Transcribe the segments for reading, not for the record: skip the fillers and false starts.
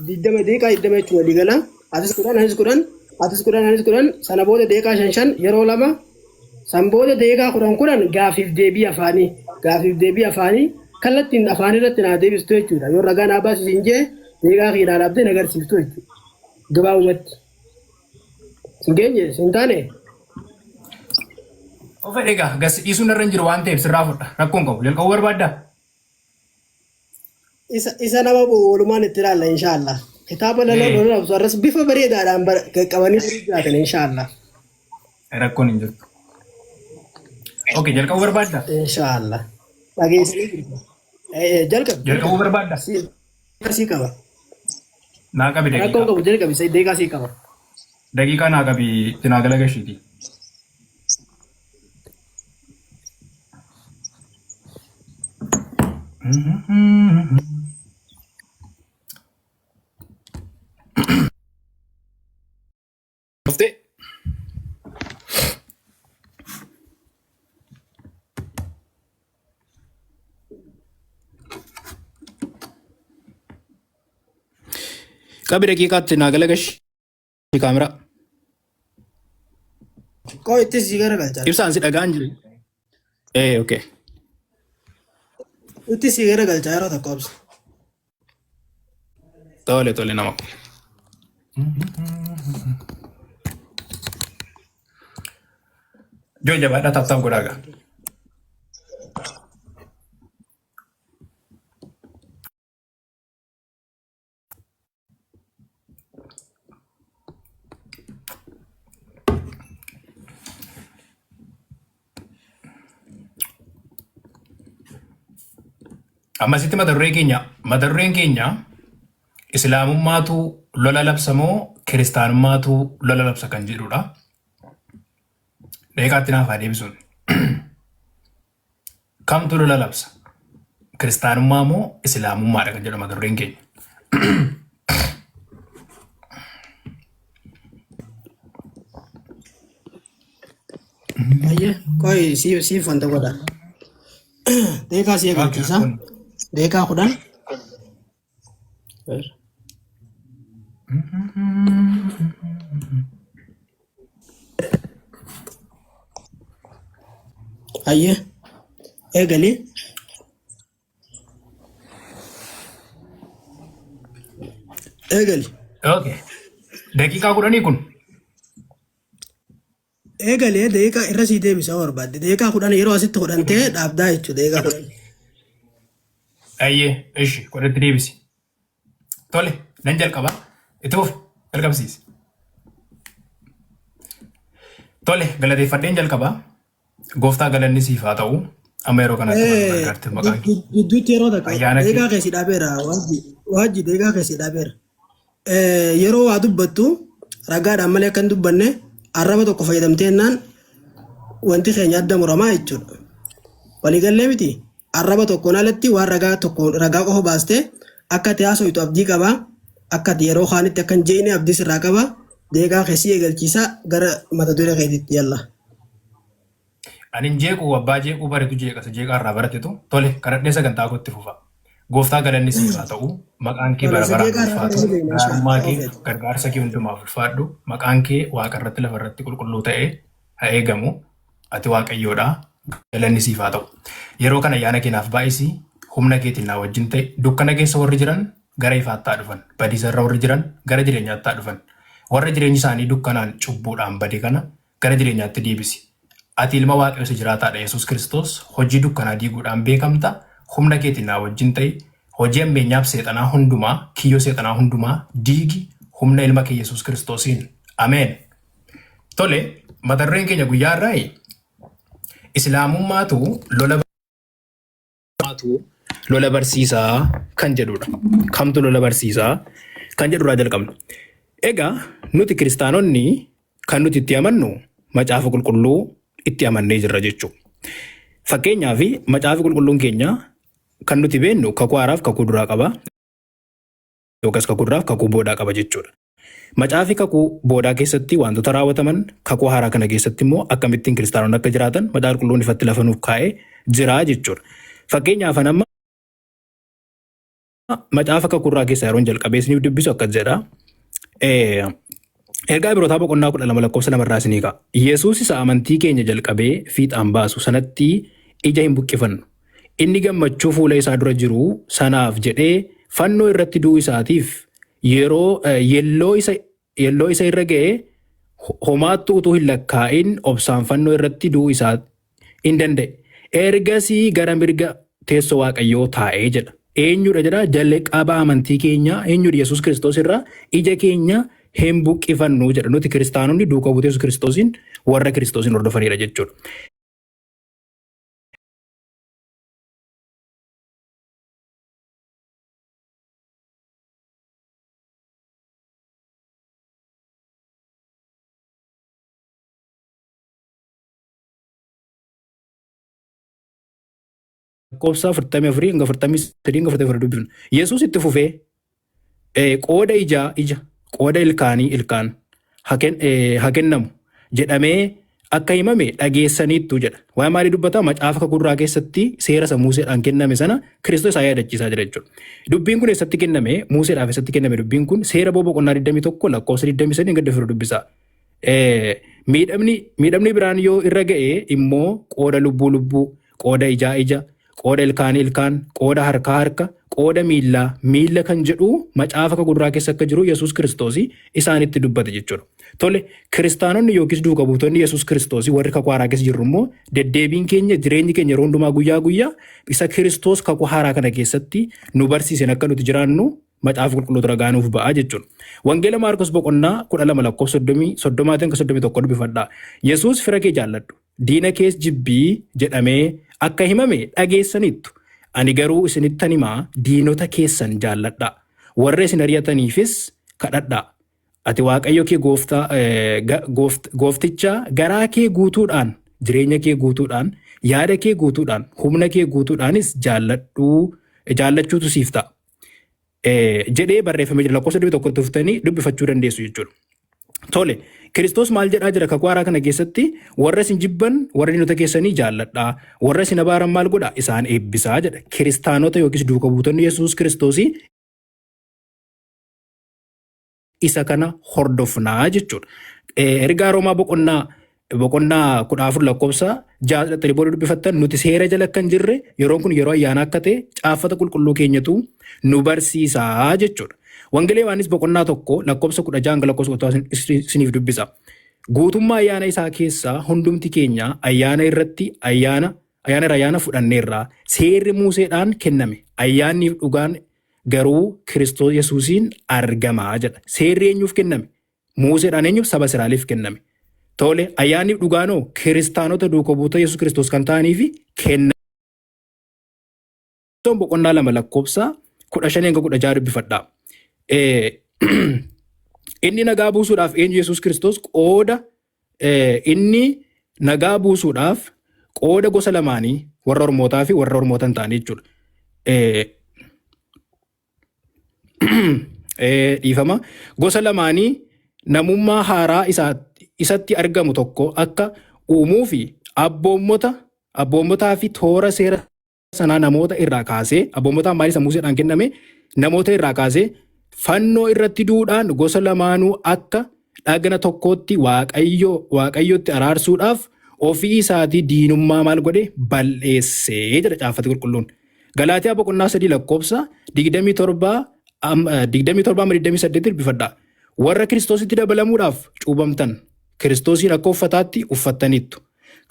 diddama deeqaa diddama jechuun walii gala atis kudhan sana booda deeqaa shan yeroo lama san booda deeqaa kudhan gaafiif deebii afaanii kallattiin afaan irratti naa deebistu jechuudha yoo ragaa naa baasisin jee deeqaa kiidhaan abdee nagarsiiftu jechuudha gabaabumatti singeenye sintaane of egaa gas dhiisuun irra hin jiru waan ta'eef sirraa fudha rakkoon qabu jalqabu barbaaddaa isa nama walumaan itti ilaalla inshaallah kitaaba lala arras bifa bareedaadhaan qaqqabanii jiraatan inshaallah rakkoon hin jirtu okay jalqabu barbaaddaa inshaallah dhageessanii jalqabu barbaaddaa sii qaba naa qabi rakkoon qabu jalqabi deeqaa sii qaba daqiiqaa naa qabi tinaa galagashiiti Mufti. Qabi daqiiqaatti naa galagashi kaamera. Koo itti si garagalcha. Ibsaan si dhagaan jiru. Okay. Itti si garagalcha yeroo tokko obsa. Tole nama. Joo jabaadhaa taphtaan godhaaga. Ammasitti mata dureen keenya Islaamummaatu lola labsa moo Kiristaanummaatu lola labsa kan jedhudha. Deeqaatti naaf haa deebisuun. Kamtu lola labsa? Kiristaanummaa moo Islaamummaadha kan jedhu mata dureen keenya. Baay'ee koi siif wanta godha. Deeqaa si eegalchiisa. Deeqaa 10. Aye, egali. Okay. Daqiiqaa 10 kun. Egali deeqaa irra sii deebisa barbaadde. Deeqaa 10 yeroo asitti godhantee dhaabdaa jechuudha deeqaa 10. Ayyee, ishi godhatti deebisi. Tole, nan jalqaba. Itti fufi, jalqabsiisi. Tole, galateeffadheen jalqaba. Gooftaa galanni siif haa ta'u. Amma yeroo kanatti gargaartee maqaan kee. Gidduutti yeroo takka deeqaa keessi dhaabeera. Waajji deeqaa keessi dhaabeera. Yeroo waa dubbattu ragaadhaan malee akka hin dubbanne arraba tokko fayyadamteennaan wanti keenya adda muramaa jechuudha. Waliigallee miti. Arraba tokkoon alatti waan ragaa qofa baastee akka ati haasoftu abdii qabaa. Akka ati yeroo kaanitti akka hin jeeine abdii sirraa qabaa. Deeqaa keessi eegalchiisaa gara mata duree keetiitti yalla. Ani jeequ abbaa jeequu bareetu jeeqasa jeeqaa irraa baratetu tole kadhadhee sagantaa kootti fufa. Gooftaa galanni siif haa ta'u maqaan kee bara baraan ulfaatu gaarummaa kee gargaarsa kee hundumaaf ulfaadhu maqaan kee waaqa irratti lafa irratti qulqulluu ta'ee haa eegamu ati waaqayyoodhaa galanni siif haa ta'u. Yeroo kana ayyaana keenaaf baay'isii humna keetiin naa wajjin ta'e dukkana keessa warri jiran gara ifaattaa dhufan badiisa irra warri jiran gara jireenyaattaa dhufan warra jireenyi isaanii dukkanaan cubbuudhaan bade kana gara jireenyaatti deebisi. Ati ilma waaqayyoo jiraataadha Yesuus Kiristoos hojii dukkanaa diiguudhaan beekamta humna keetiin naa wajjin ta'e hojii ammeenyaaf seexanaa hundumaa kiyyoo seexanaa hundumaa diigi humna ilma kee Yesuus Kiristoosiin ameen. Tole mata dureen keenya guyyaa irraa Islaamummaatu lola barsiisaa kan jedhudha. Kamtu lola barsiisaa kan jedhurraa jalqabna. Egaa nuti kiristaanonni kan nuti itti amannu macaafa qulqulluu itti amannee jirra jechuudha. Fakkeenyaaf macaafi qulqulluun keenya kan nuti beennu kakuu haaraaf kakuu duraa qaba. Yookas kakuu duraaf kakuu boodaa qaba jechuudha. Macaafi kakuu boodaa keessatti wantoota raawwataman kakuu haaraa kana keessatti immoo akkamittiin kiristaanonni akka jiraatan macaafa qulqulluun ifatti lafa nuuf kaa'ee jira jechuudha. Fakkeenyaaf amma macaafa kakurraa keessa yeroon jalqabee isiniif dubbisu akkas jedha. Ergaa Ibrootaa boqonnaa 12 lakkoofsa 2 irraa isinii ka'a. Yesuus isa amantii keenya jalqabee fiixaan baasu sanatti ija hin buqqifannu. Inni gammachuu fuula isaa dura jiru sanaaf jedhee fannoo irratti du'uu isaatiif yelloo isa irra ga'ee homaattu utuu hin lakkaa'in obsaan fannoo irratti du'uu isaa hin danda'e. Ergasii gara mirga teessoo Waaqayyoo taa'ee jedha. Eenyudha jedha? Jalqaba amantii keenya eenyudha? Yesuus Kiristoos irraa ija keenya hin buqqifannu jedha. Nuti kiristaanonni duukaa buutee Yesuus Kiristoosiin warra Kiristoosiin hordofanidha jechuudha. Lakkoofsa 44 hanga 43 hanga 44 dubbifnu. Yesuus itti fufee qooda ija qooda ilkaanii ilkaan haa kennamu jedhamee akka himame dhageessaniittu jedha. Waa'ee maalii dubbata? Macaafa kakurraa keessatti seera isa Museedhaan kenname sana Kiristoos isaa yaadachiisaa jira jechuudha. Dubbiin kun eessatti kenname? Museedhaaf eessatti kenname dubbiin kun seera boqonnaa 21 lakkoofsa 23 hanga 24 dubbisa. Miidhamni biraan yoo irra ga'e immoo qooda lubbuu, qooda ija, qooda ilkaan, qooda harka, qooda miilla kan jedhu macaafa kakurraa keessa akka jiru Yesuus Kiristoos isaanitti dubbate jechuudha. Tole kiristaanonni yookiis duukaa buutonni Yesuus Kiristoos warri kakuu haaraa keessa jirru immoo deddeebiin keenya jireenyi keenya yeroo hundumaa guyyaa isa Kiristoos kakuu haaraa kana keessatti nu barsiisan akka nuti jiraannu macaafa qulqulluutu ragaa nuuf ba'a jechuudha. Wangeela Maarkos boqonnaa 12 lakkoofsa 31 dubbifadha. Yesuus fira kee jaalladhu, diina kees jibbii jedhamee akka himame dhageessaniittu. Ani garuu isinittan himaa diinota keessan jaalladhaa. Warra isin ari'ataniifis kadhadhaa. Ati Waaqayyo kee goofticha garaa kee guutuudhaan, jireenya kee guutuudhaan, yaada kee guutuudhaan, humna kee guutuudhaanis jaallachuutu siif ta'a. Jedhee barreeffamee jira. Lakkoofsa 11 tuftanii dubbifachuu dandeessu jechuudha. Tole, Kiristoos maal jedhaa jira kakuu haaraa kana keessatti? Warra isin jibban, warra diinota keessanii jaalladhaa. Warra isin abaaran maal godhaa? Isaan eebbisaa jedha. Kiristaanota yookiis duukaa buutonni Yesuus Kiristoos isa kana hordofnaa jechuudha. Ergaa Roomaa boqonnaa 14 lakkoofsa 6 booda dubbifattan nuti seera jala kan jirre yeroon kun yeroo ayyaana akka ta'e caafata qulqulluu keenyatu nu barsiisaa jechuudha. Wangeela Yohaannis boqonnaa 1 lakkoofsa 16 hanga lakkoofsa 17 isiniif dubbisa. Guutummaa ayyaana isaa keessaa hundumti keenya ayyaana fudhanneerraa. Seerri Museedhaan kenname. Ayyaanniif dhugaan garuu Kiristoos Yesuusiin argamaa jedha. Seerri eenyuuf kenname? Museedhaan eenyuuf? Saba Israa'eliif kenname. Tole, ayyaanniif dhugaanoo kiristaanota duukaa buutota Yesuus Kiristoos kan ta'aniif kenname. Boqonnaa 2 lakkoofsa 15 hanga 16 dubbifadhaa. Inni nagaa buusuudhaaf eenyu? Yesuus Kiristoos inni nagaa buusuudhaaf qooda gosa lamaanii warra Ormootaa fi warra Ormoota hin taane jechuudha. Dhiifama. Gosa lamaanii namummaa haaraa isatti argamu tokko akka uumuu fi abboommotaa fi toora seera sanaa namoota irraa kaasee, abboommotaan maaliif Museedhaan kenname? Namoota irraa kaasee fannoo irratti duudhaan gosa lamaanuu akka dhagna tokkootti Waaqayyotti araarsuudhaaf ofii isaatii diinummaa maal godhe? Balleessee jedha caafati qulqulluun. Galaatiyaa boqonnaa 3 lakkoofsa 27-28 dubbifadhaa. Warra Kiristoositti dabalamuudhaaf cuubamtan Kiristoosiin akka uffataatti uffattaniittu.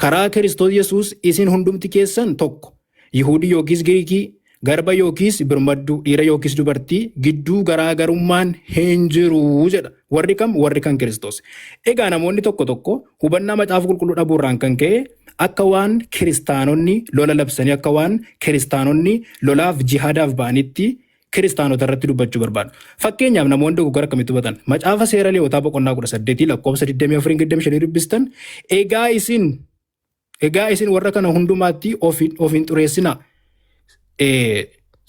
Karaa Kiristoos Yesuus isin hundumti keessan tokko. Yihuudii yookiis Giriikii, garba yookiis birmadduu, dhiira yookiis dubartii gidduu garaagarummaan hin jiru jedha. Warri kam? Warri kan Kiristoos. Egaa namoonni tokko hubannaa macaafa qulqulluu dhabuurraan kan ka'e akka waan kiristaanonni lola labsanii, akka waan kiristaanonni lolaaf jihaadaaf ba'anitti kiristaanota irratti dubbachuu barbaadu. Fakkeenyaaf namoonni dogoggora akkamitti hubatan? Macaafa seera Lewwotaa boqonnaa 18 lakkoofsa 24-25 dubbistan egaa isin warra kana hundumaatti of hin xureessinaa.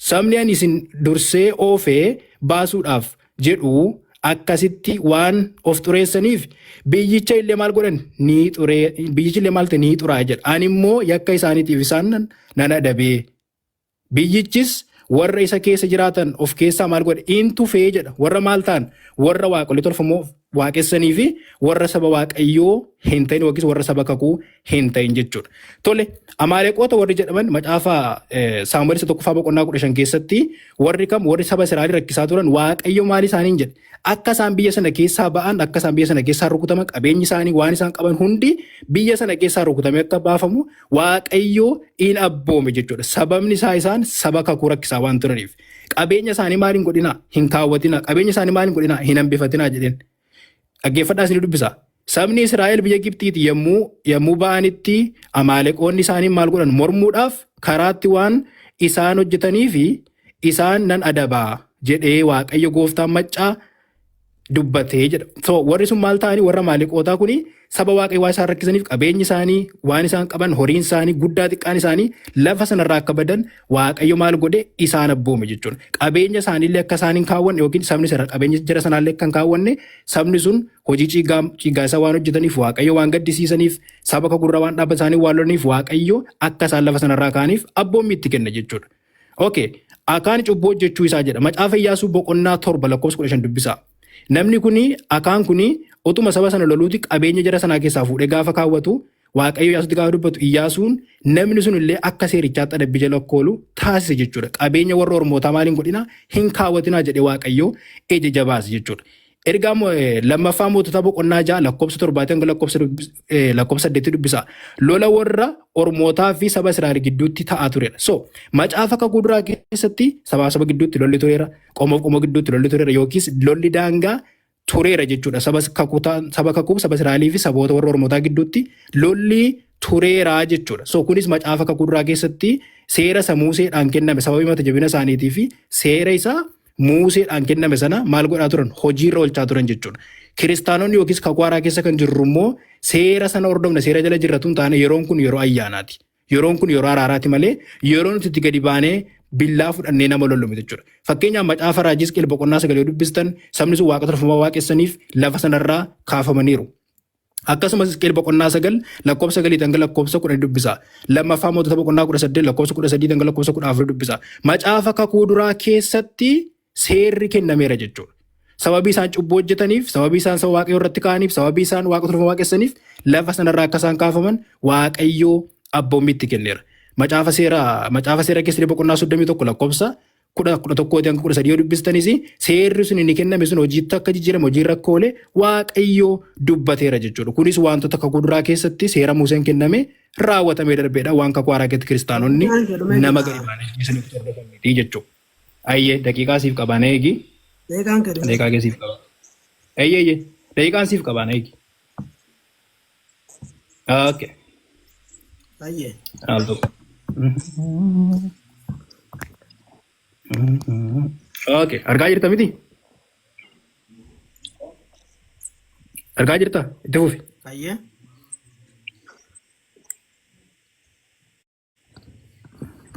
Sabni ani isin dursee oofee baasuudhaaf jedhu akkasitti waan of xureessaniif biyyicha illee maal godhan? Biyyichi illee maal ta'e ni xuraa jedha. Ani immoo yakka isaaniitiif isaan nan adabee. Biyyichis warra isa keessa jiraatan of keessaa maal godhe intu fee jedha warra maal ta'an warra waaqolii tolfamoo waaqessanii fi warra saba waaqayyoo hin ta'in yookiis warra saba kakuu hin ta'in jechuudha. Tole Amaaleqoota warri jedhaman macaafa Saamu'eel isa tokkoffaa boqonnaa 15 keessatti warri kam warri saba Israa'el rakkisaa turan waaqayyo maal isaaniin jedhe akka isaan biyya sana keessaa ba'an akka isaan biyya sana keessaa rukutaman qabeenyi isaanii waan isaan qaban hundi biyya sana keessaa rukutamee akka baafamu waaqayyo in abboome jechuudha. Sababni isaa isaan saba kakuu rakkisaa waan turaniif qabeenya isaanii maaliin godhinaa hin kaawwatinaa qabeenya isaanii maaliin godhinaa hin hambifatinaa jedheen. Dhaggeeffadhaa isin dubbisa. Sabni Israa'el biyya Gibxiiti yommuu ba'anitti Amaaleqoonni isaanii maal godhan mormuudhaaf karaatti waan isaan hojjetanii fi isaan nan adabaa jedhee waaqayyo gooftaan maccaa dubbatee jedha. So warri sun maal ta'anii warra Amaaleqootaa kuni saba waaqayyo waa isaan rakkisaniif qabeenyi isaanii waan isaan qaban horiin isaanii guddaa xiqqaan isaanii lafa sanarraa akka badan waaqayyo maal godhe isaan abboome jechuudha. Qabeenya isaaniillee akka isaan hin kaawwanne yookiin sabni sana qabeenya jara sanaallee akka hin kaawwanne sabni sun hojii ciigaa isaa waan hojjetaniif waaqayyo waan gaddisiisaniif saba kakuu waan dhaabbata isaanii waan lolaniif waaqayyo akka isaan lafa sanarraa kaaniif abboommii itti kenna jechuudha. Okay, akaan cubbuu hojjechuu isaa jedha. Macaafa Iyyaasuu boqonnaa 7 lakkoofsa 15 dubbisa. Namni kuni akaan kuni utuma saba sana loluuti qabeenya jara sanaa keessaa fuudhee gaafa kaawwatu waaqayyo Iyyaasuutti gaafa dubbatu Iyyaasuun namni sun illee akka seerichaatti adabbii jala oolu taasise jechuudha. Qabeenya warra ormootaa maaliin godhina hin kaawwatinaa jedhee waaqayyo ajaja baase jechuudha. Ergaa lammaffaa mootota boqonnaa 6 lakkoofsa 7 lakkoofsa 8 dubbisa. Lola warra ormootaa fi saba Israa'el gidduutti ta'aa turedha. So macaafa kakuu duraa keessatti saba gidduutti lolli tureera. Qomoo gidduutti lolli tureera yookiis lolli daangaa tureera jechuudha. Saba kakuu saba Israa'elii fi saboota warra ormootaa gidduutti lolli tureera jechuudha. So kunis macaafa kakuu duraa keessatti seera isa Museedhaan kenname sababii mata jabina isaaniitii fi seera isaa Museedhaan kenname sana maal godhaa turan hojiirra oolchaa turan jechuudha. Kiristaanonni yookiis kakuu haaraa keessa kan jirru immoo seera sana hordofna seera jala jirratu hin taane yeroon kun yeroo ayyaanaati. Yeroon kun yeroo araaraati malee yeroo nuti itti gadi baanee billaa fudhannee nama lollume jechuudha. Fakkeenyaaf macaafa raajii Hisqeel boqonnaa 9 dubbistan sabni sun waaqa tolfamaa waaqessaniif lafa sanarraa kaafamaniiru. Akkasumas Hisqeel boqonnaa 9 lakkoofsa 9 hanga lakkoofsa 10 dubbisa. Lammaffaa mootota boqonnaa 18 lakkoofsa 13 hanga lakkoofsa 14 dubbisa. Macaafa kakuu duraa keessatti seerri kennameera jechuudha. Sababii isaan cubbuu hojjetaniif, sababii isaan saba waaqayyoo irratti ka'aniif, sababii isaan waaqa tolfamaa waaqessaniif lafa sanarraa akka isaan kaafaman waaqayyoo abboommii itti kenneera. Macaafa seera keessatti boqonnaa 31 lakkoofsa 11 hanga 13 yoo dubbistanis seerri sun inni kenname sun hojiitti akka jijjiirame hojiirra akka oole waaqayyoo dubbateera jechuudha. Kunis wantoota kakuu duraa keessatti seera Museen kenname raawwatamee darbeedha. Waan kakuu haaraa keessatti kiristaanonni nama gadi baanee jechuudha. Ayyee daqiiqaa siif qabaan eegi. Daqiiqaa kee siif qabaan. Ayyee daqiiqaan siif qabaan eegi. Okay. Ayyee. Okay. Argaa jirta miti? Argaa jirta? Itti fufi. Ayyee.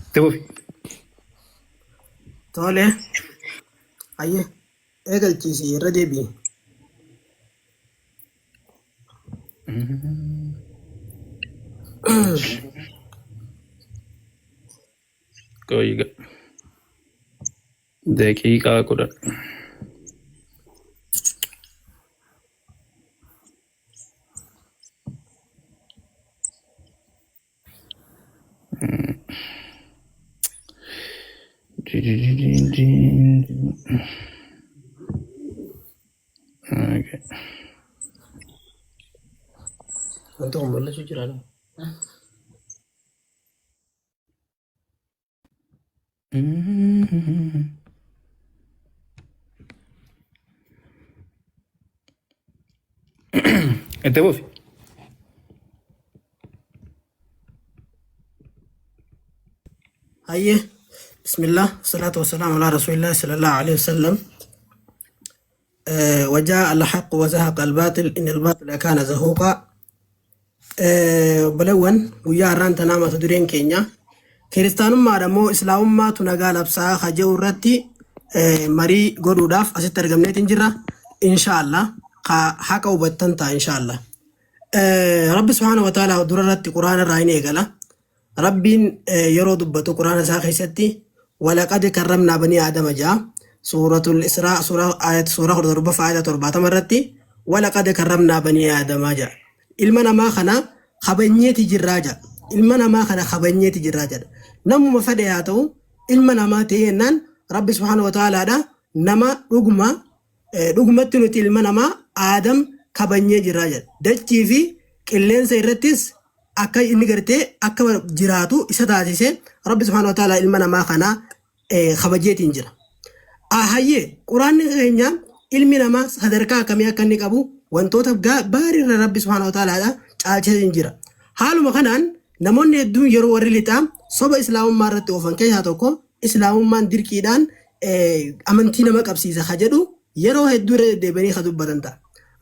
Itti fufi. Tole. Ayyee. Eegalchiisi irra deebi'i. Qoyiga. Daqiiqaa 10. Okay. Untuk membalas ujian. Itti fufi. Ayyee. Bismillah. Salatu wassalamu ala rasulillah sallallahu alaihi wasallam. وجاء الحق وزهق الباطل إن الباطل كان زهوقا. بلون ويا ران تنام تدرين كينيا كريستانو ما دمو إسلام ما تنقال بسا خجو رتي مري قدو داف أسي ترغمني تنجرة إن شاء الله حكا وبتنتا إن شاء الله. رب سبحانه وتعالى دررت قرآن الرأيني قال رب يرو دبتو قرآن ساخي ستي ولقد كرمنا بني آدم جاء سورة الإسراء سورة ربع فايدة 4 مرتي ولقد كرمنا بني آدم جاء المنا ما خنا خبنيتي جراجة المنا ما خنا خبنيتي جراجة نمو مفدياتو المنا ما تينان رب سبحانه وتعالى دا نما رغمتنو المنا ما آدم خبنيتي جراجة دجي في كلين سيرتس akka inni gartee akka jiraatu isa taasise Rabbi Subhanahu wa Ta'ala ilma namaa kana kabajeetiin jira. Ahayye Quraanni keenya ilmi namaa sadarkaa akkamii akka inni qabu wantoota baariirra Rabbi Subhanahu wa Ta'ala caalchisee jira. Haaluma kanaan namoonni hedduun yeroo warri lixaa soba islaamummaa irratti oofan keessaa tokko islaamummaan dirqiidhaan amantii nama qabsiisa ka jedhu yeroo hedduu deebi'anii ka dubbatan ta'a.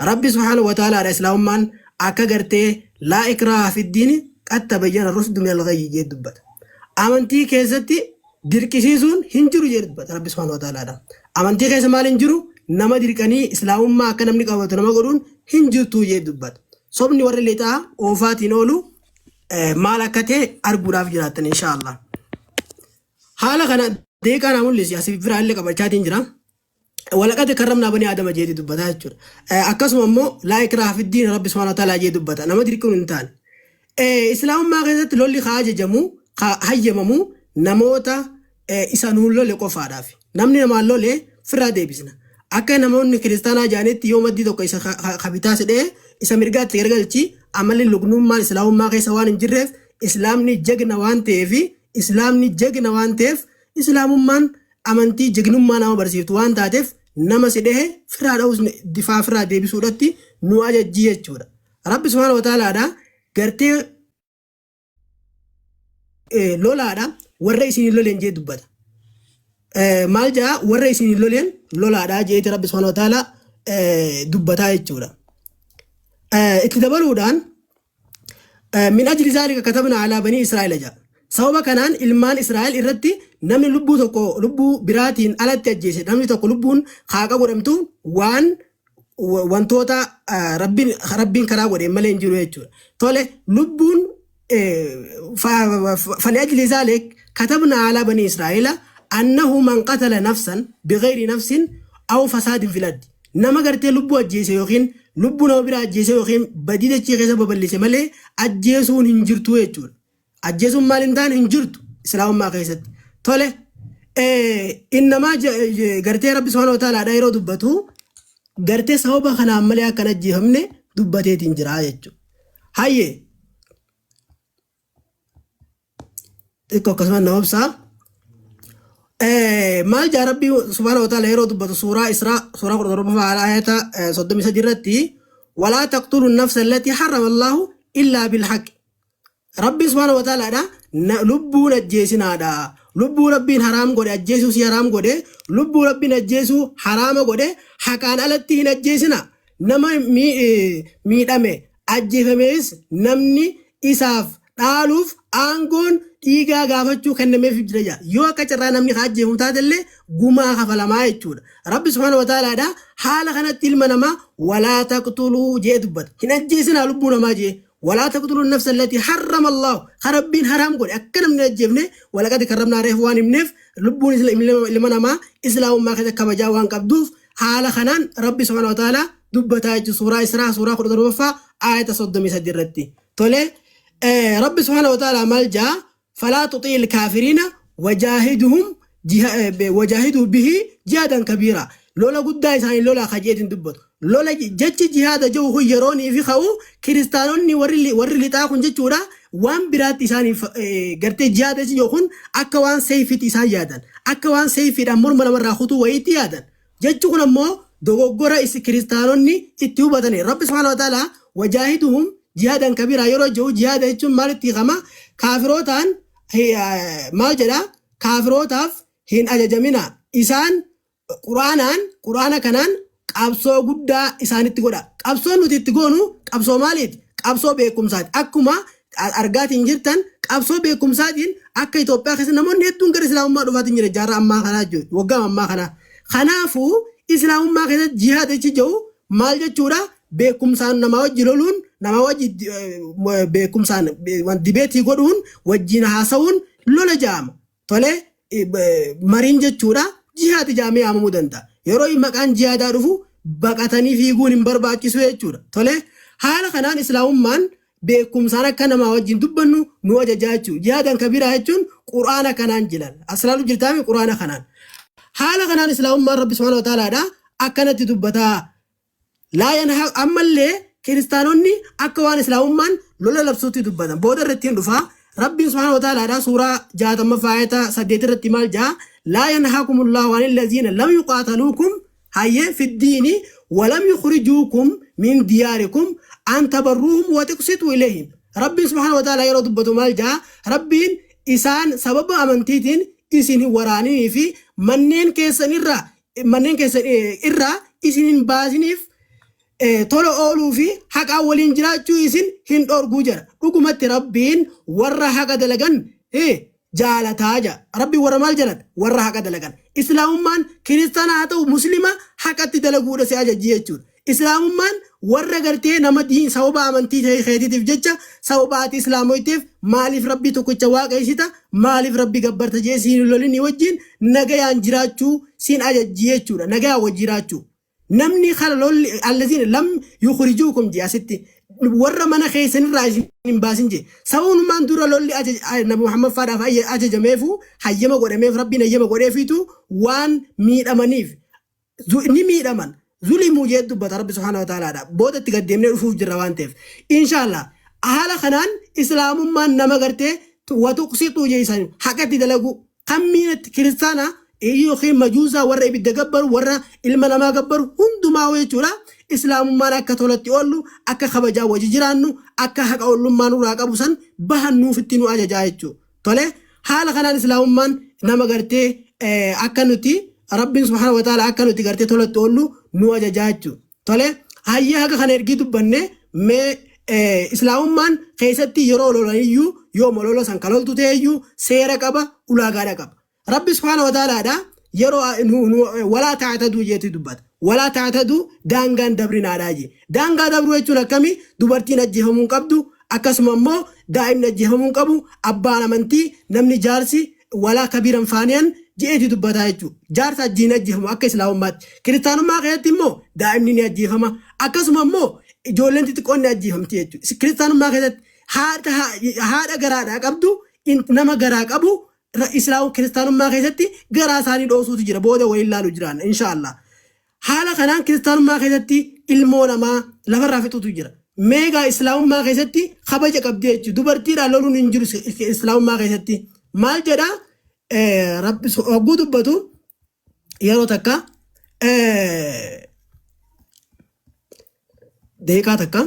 Rabbi Subhanahu wa Ta'ala islaamummaan akka gartee لا إكراه في الدين قد تبين الرشد من الغي جد دبت أمانتي كيستي دركسيزون هنجرو جد دبت رب سبحانه وتعالى أمانتي كيس مال هنجرو نما دركني إسلام ما كان منك أو تنما قرون هنجر تو جد دبت صبني ور لتا أوفاتي نولو مالكته أرجو جراتن إن شاء الله حالا كنا ديك أنا أقول لسه أسيب فرع لك بچاتين جرا ولقد كرمنا بني آدم جيد دبتا هجر أكسم أمو لا إكراه في الدين رب سبحانه وتعالى جيد دبتا نما دركون انتان إسلام ما غيرت لولي خاجة جمو هجممو نموتا إسانو لولي قفا دافي نمني نما لولي فرا ديبسنا أكا نمون كريستانا جانت يوم الدي دوكا إسا خبتاس دي إسا مرقات تغرقلتي عمالي لغنوم ما إسلام ما غير سوان انجرف إسلام ني جگ نوان تيفي إسلام ني جگ نوان تيف إسلام من amantii jignummaa nama barsiiftu waan taateef nama si dhehe firaa dha'us difaa firaa deebisuudhatti nu ajajjii jechuudha. Rabbi Subhanahu wa Ta'aalaadha gartee lolaadha warra isin loleen jee dubbata. Maal jaa warra isin loleen lolaadha jeeti Rabbi Subhanahu wa Ta'aala dubbataa jechuudha. Itti dabaluudhaan min ajli zaalika katabna alaa banii Israa'eel jaa. Sababa kanaan ilmaan Israa'el irratti namni lubbuu tokko lubbuu biraatiin alatti ajjeese namni tokko lubbuun haaqa godhamtu waan wantoota rabbiin karaa godhe malee hin jiru jechuudha. Tole lubbuun فلأجل ذلك كتبنا على بني إسرائيل أنه من قتل نفسا بغير نفس أو فساد في الأرض نما قرت لبو أجيسه يوخين لبو نوبرا أجيسه يوخين بديدة شيخة ببلسة ملي أجيسون هنجرتو يجور أجيسون مالنتان هنجرتو إسلام ما قيست طولة إنما قرت رب سبحانه وتعالى دايرو دبتو قرت صوبة خنا عمليا كانت جيهمني دبتي تنجرا يجو هاي إكو كسمان نوبسا مال جا ربي سبحانه وتعالى يرو دبت سورة إسراء سورة قرآن على آية صدم سجرتي ولا تقتلوا النفس التي حرم الله إلا بالحق ربي سبحانه وتعالى دا لبو نجيسنا دا لبو ربي حرام قد أجيسو سي حرام قد لبو ربي نجيسو حرام قد حقان ألتي نجيسنا نما ميدامي أجيفميس نمني إساف دالوف آنغون إيغا غافتشو كنمي في جرجا يو كچرا نمني خاجي متادلي غما خفلما يچود رب سبحانه وتعالى دا حال خنت المنما ولا تقتلوا جدبت هنجيسنا لبونا ما جي ولا تقتلوا النفس التي حرم الله خربين حرام قول اكنم نجبني ولقد كرمنا رهوان منف لبون لمنما اسلام ما كذا كما جاوان قبدوف حال خنان رب سبحانه وتعالى دبتا سوره اسراء سوره قرآن وفا آية صدمي سدرتي تولي رب سبحانه وتعالى ملجا فلا تطيع الكافرين وجاهدوا به جهادا كبيرا لولا قد إسان لولا خجيت دبت لولا جت جهاد جو هو يروني في خو كريستانوني ورلي تاكون جتورا وان برات إسان قرت جهاد يكون أكوان سيفت إسان جادا أكوان سيفت أمر مرة خطو ويتيادا جتكون أمو دوغورا إس كريستانوني اتيوبتني رب سبحانه وتعالى وجاهدهم جهادا كبيرا يرو جو جهاد يجون مالتي غما كافروتان هي ماجرا كافروتاف هين أججمنا إسان قرآن كنان قابسو قدا إسان اتقودا قابسو نوتي اتقونو قابسو ماليت قابسو بيكم ساد أكما أرغات انجرتان قابسو بيكم سادين أكا يتوبيا خسن نمون نيتون كر إسلام ما دوفات انجر جارة أما خنا جو وقام أما خنا خنافو إسلام ما خسن جهاد جو مال جورا بيكم سان نما وجلولون نما وجي بيكم سان ديبيتي قدون وجينا حاسون لولا جام تولي mariin jechuudha jihaad jaamee yaamamuu danda'a. Yeroo maqaan jihaadaa dhufu baqatanii fiiguun hin barbaachisu jechuudha. Tole haala kanaan islaamummaan beekumsaan akka namaa wajjin dubbannu nu ajajaa jechuudha. Jihaadan kabiraa jechuun quraana kanaan jilan. Aslaalu jirtaami quraana kanaan. Haala kanaan islaamummaan Rabbi subhaanahu wa ta'aalaadha akkanatti dubbataa. Laayan ammallee kiristaanonni akka waan islaamummaan lola labsuutti dubbatan. Booda irratti hin dhufaa. Rabbiin subhaanahu wa ta'aalaadha suuraa 60 ayata 8 irratti maal jaa? Laa yanhaakumullahu anil laziina lam yuqaataluukum hayyee fiddiini walam yukhrijuukum min diyaarikum an tabarruuhum wa tuqsituu ilayhim. Rabbiin subhaanahu wa ta'aalaa yeroo dubbatu maal jaa? Rabbiin isaan sababa amantiitiin isin hin waraananii fi manneen keessan irraa isin hin baasiniif tola ooluu fi haqaa waliin jiraachuu isin hin dhorguu jira. Dhugumatti Rabbiin warra haqa dalagan jaalataa jira. Rabbiin warra maal jaalata? Warra haqa dalagan. Islaamummaan kiristaana haa ta'u muslima haqatti dalaguudha si ajajji jechuudha. Islaamummaan warra gartee nama diin sababa amantii keetiitiif jecha sababa ati islaamoyteef maaliif Rabbi tokkicha waaqessita maaliif Rabbi gabbarta jee siin lolini wajjin nagayaan jiraachuu siin ajajji jechuudha. Nagayaan wajjin jiraachuu. Namni khalolli allaziina lam yukhrijuukum ji'asitti warra mana keessanirraa hin baasin jee sababummaan dura lolli Nabi Muhammad faadhaaf ajajameefu hayyama godhameef Rabbiin hayyama godheefitu waan miidhamaniif ni miidhaman zulimuu jee dubbata Rabbi subhaanahu wa ta'aalaadha. Boodatti gaddeemnee dhufuuf jirra waan ta'eef inshallah haala kanaan islaamummaan nama gartee watuqsituu jeesan haqatti dalagu kammiinatti kiristaana yookiin majuusaa warra ibidda gabbaru warra ilma namaa gabbaru hundumaa jechuudha. Islaamummaan akka tolatti oollu akka kabajaa wajji jiraannu akka haqa ollummaan irraa qabu san bahannuuf itti nu ajajaa jechuudha. Tole haala kanaan islaamummaan nama gartee akka nuti Rabbiin subhaanahu wa ta'aalaa akka nuti gartee tolatti oollu nu ajajaa jechuudha. Tole hayya haqa kana ergii dubbanne mee islaamummaan keessatti yeroo lolaniyyuu yoo mololo san kaloltu ta'eyyuu seera qaba ulaagaadha qaba. Rabbi subhaanahu wa ta'aalaadha yeroo walaa ta'ataduu jeetii dubbata. Walaa ta'ataduu daangaan dabrinaadhaa jee. Daangaa dabruu jechuun akkamii dubartiin ajjeefamuu hin qabdu akkasuma immoo daa'imni ajjeefamuu hin qabu abbaan amantii namni jaarsi walaa kabiiran faaniyaan jeetii dubbataa jechuudha. Jaarsa ajjiin ajjeefamu akka islaamummaatti. Kiristaanummaa keessatti immoo daa'imni ni ajjeefama akkasuma immoo ijoolleen xixiqqoon ni ajjeefamti jechuudha. Kiristaanummaa keessatti haadha garaadhaa qabdu nama garaa qabu islaamu kiristaanummaa keessatti garaa isaanii dhoosuutu jira booda waliin ilaaluu jiraan inshallah. Haala kanaan kiristaanummaa keessatti ilmoo namaa lafarraa fixuutu jira. Meegaa islaamummaa keessatti kabaja qabdi jechuudha. Dubartiidhaan loluun hin jiru islaamummaa keessatti. Maal jedhaa Rabbi hogguu dubbatu yeroo takka deeqaa takka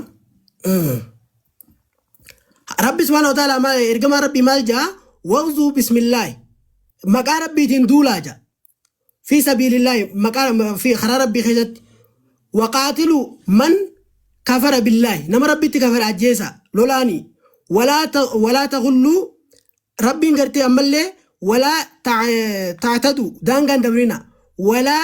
Rabbi subhaanahu wa ta'aalaa ergamaa Rabbii maal jedhaa waqzuu bismillaahi maqaa Rabbiitiin duulaa jedha. في سبيل الله مقام في خرار ربي خيزت وقاتلوا من كفر بالله نما ربي تكفر عجيسا لولاني ولا تغلوا ربي نغرتي أمالي ولا تعتدوا دانغان دبرنا ولا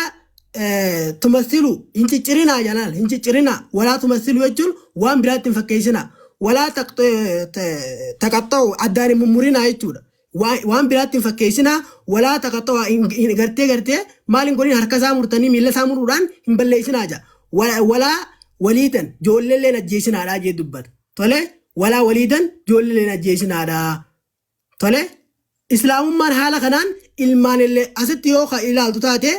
تمثلوا انتي تشرنا جلال انتي تشرنا ولا تمثلوا يجل وان بلاد تنفكيسنا ولا تقطعوا الدار ممورين يجل waan biraatti fakkeessina walaa taqaxxaa gartee maaliin godhin harka isaa murtanii miila isaa muruudhaan hin balleessinaa jaa walaa waliidan joolleelleen ajjeesinaadhaa jee dubbata. Tole walaa waliidan joolleelleen ajjeesinaadhaa. Tole islaamummaan haala kanaan ilmaan illee asitti yoo ilaaltu taate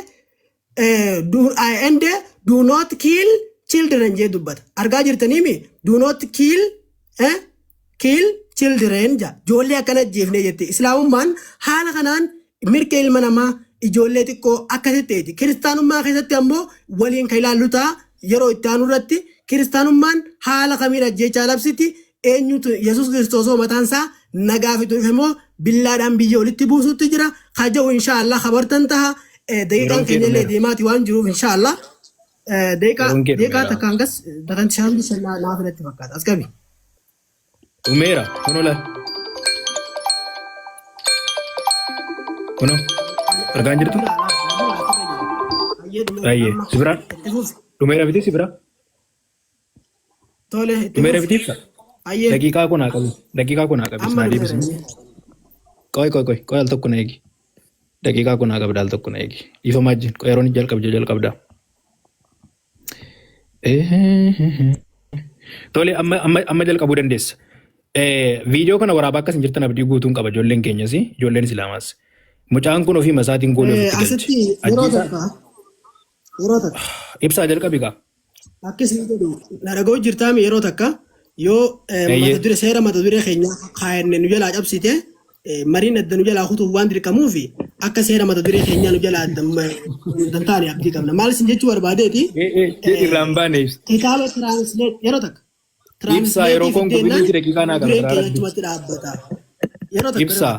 do not kill children jee dubbata. Argaa jirtaniimi do not kill children ja ijoollee akkana ajjeefnee jette islaamummaan haala kanaan mirga ilma namaa ijoollee xiqqoo akkasitti ta'eeti. Kiristaanummaa keessatti ammoo waliin kan ilaallu ta'a yeroo itti aanu irratti kiristaanummaan haala kamiin ajjeechaa labsiti eenyutu Yesuus Kiristoosoo mataan isaa nagaa fituuf immoo billaadhaan biyya olitti buusutti jira. Haja'u inshaallah habartan taha daqiiqaan keenyallee deemaati waan jiruuf inshaallah daqiiqaa takkaan gas dakanti shaambi naaf irratti fakkaata as qabi. Umera, kono la. Kono. Argaan jirtu? Ayyee, sibira. Umera biti sibira. Tole. Umera biti. Ayyee. Daqiiqaa kun haa qabu. Daqiiqaa kun haa qabu. Ismaa deebisanii. Qoy al tokko na eegi. Daqiiqaa kun haa qabdaal tokko na eegi. Ifamaa jin yeroon jalqabda. Tole amma jalqabuu dandeessa. Viidiyoo kana waraabaa akkas hin jirtan abdii guutuun qaba ijoolleen keenyas ijoolleen islaamaas. Mucaan kun ofii masaatiin gooluu ofitti Asitti yeroo takka ibsaa jalqabi kaa. akkasii jedhu na dhaga'u jirtaami yeroo takka yoo seera mata duree keenya kaayannee nu jalaa cabsite mariin adda nu jalaa kutuuf waan dirqamuuf akka seera mata duree keenya nu jalaa dantaane abdii qabna. Maal isin jechuu barbaadeeti? Irraan baane kitaaba tiraansleet yeroo takka. Ibsaa yeroo koon gubiniiti daqiiqaa naa dhaabbata. Ibsaa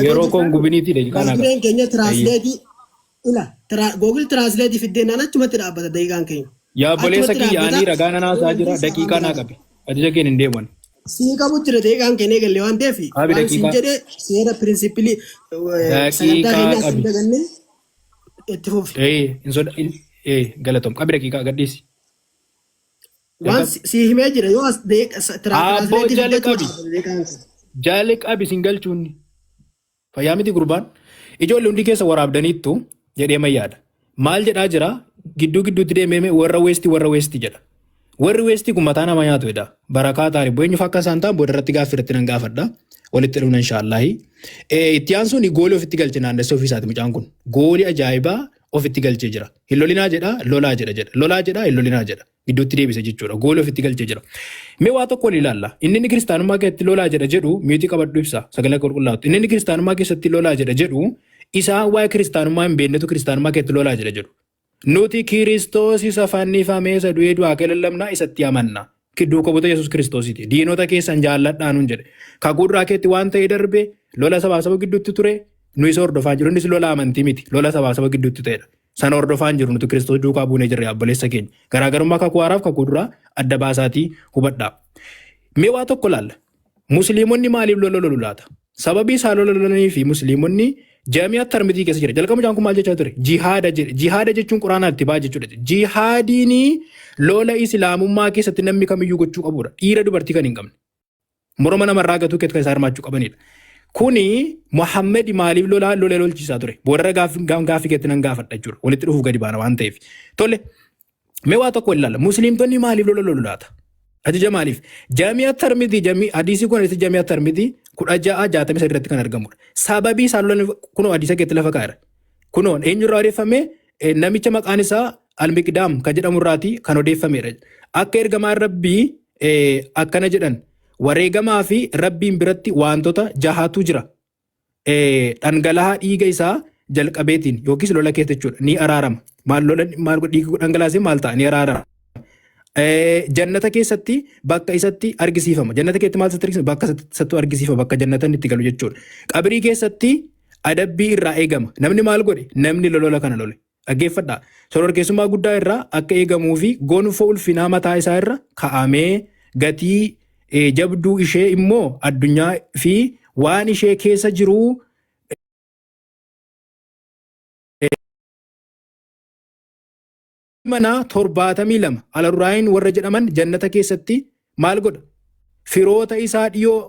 yeroo koon gubiniiti daqiiqaa naa Dureen keenya tiraansleetii Google tiraansleetii fiddeenaan achumatti dhaabbata daqiiqaan keenya. Yaa boleessa kiyyaanii ragaa nanaasaa jira daqiiqaa naa qabe. Ajaja keen hin deeman. Sii qabutti daqiiqaan keenya eegalle waan ta'eef waan siin jedhe seera pirinsipilii sagantaa keenyaa siin dagannee itti fufi. Galatoom qabi daqiiqaa gadhiisi. Waan si himee jira yoo as Jaalle qabi sin galchuun fayyaa miti gurbaan ijoollee hundi keessa waraabdaniittu jedhee mayyaadha. Maal jedhaa jira gidduutti deemee warra weestii jedha. Warri weestii kun mataa nama nyaatu jedha. Barakaa taari boo'eenyuuf akka isaan ta'an booda irratti gaaffii irratti nan gaafadha. Walitti dhufna inshaallahi. Itti aansuun goolii ofitti galche naannessee ofiisaati mucaan kun. Goolii ajaa'ibaa ofitti galchee jira. Hin lolinaa jedha lolaa jedha. Lolaa jedha hin lolinaa jedha. Gidduutti deebise jechuudha. Goolii ofitti galchee jira. Mee waa tokko wal ilaalla. Inni kiristaanummaa keessatti lolaa jedhu miitii qabadhu ibsa sagalee qulqullaa'utti. Inni kiristaanummaa keessatti lolaa jedhu isaan waa'ee kiristaanummaa hin beeknetu kiristaanummaa keessatti lolaa jedhu. Nuti Kiristoos isa fannifamee isa du'ee du'aa lallabnaa isatti amanna. Duuka bu'oota Yesuus Kiristoosiiti. Diinota keessan jaalladhaa nuun jedhe. Kakuudraa keetti waan ta'e darbe lola sabaa saba gidduutti ture nu isa hordofaa jiru. Innis lola amantii miti. Lola sabaa saba gidduutti ta'edha. Sana hordofaa jiru nuti Kiristoos duukaa buunee jirre abboleessa keenya. Garaagarummaa kakuu haaraaf kakuudraa adda baasaatii hubadhaa. Mee waa tokko laalla. Musliimonni maaliif lola lolu laata? Sababii isaan lola lolanii fi musliimonni Jaamiyaa tarmitii keessa jira. Jalqaba mucaan kun maal jechaa ture? Jihaada jedhe. Jihaada jechuun quraanaa itti ba'a jechuudha. Jihaadiin lola islaamummaa keessatti namni kamiyyuu gochuu qabudha. Dhiira dubartii kan hin qabne. Morma namarraa gatuu keessatti kan isaan hirmaachuu qabanidha. Kuni Muhammad maaliif lola lolchiisaa ture? Boodarra gaaffii keetti nan gaafadha jechuudha. Walitti dhufuuf gadi baana waan ta'eef. Tole, mee waa tokko ilaalla. Musliimtonni maaliif lola lolu laata? Ajaja maaliif? Jaamiyaa tarmitii hadiisii kun asitti jaamiyaa tarmitii 1663 irratti kan argamudha. Sababii isaan lolan kunoo hadiisa keetti lafa kaa'eera. Kunoo eenyurraa odeeffame namicha maqaan isaa Al-Miqdaam kan jedhamu irraati kan odeeffameera. Akka ergamaan Rabbii akkana jedhan wareegamaa fi Rabbiin biratti wantoota jahatu jira. Dhangala'aa dhiiga isaa jalqabeetiin yookiis lola keessa jechuudha ni araarama. Maal dhiiga dhangalaasee maal ta'a ni araarama. Jannata keessatti bakka isatti argisiifama. Jannata keessatti maal isatti argisiifama? Bakka isatti argisiifama. Bakka jannatan itti galu jechuudha. Qabrii keessatti adabbii irraa eegama. Namni maal godhe? Namni lola kana lole. Dhaggeeffadhaa. Sororkeessummaa guddaa irraa akka eegamuu fi gonfoo ulfinaa mataa isaa irra kaa'amee gatii jabduu ishee immoo addunyaa fi waan ishee keessa jiru mana 72 alarraayin warra jedhaman jannata keessatti maal godha? Firoota isaa dhiyoo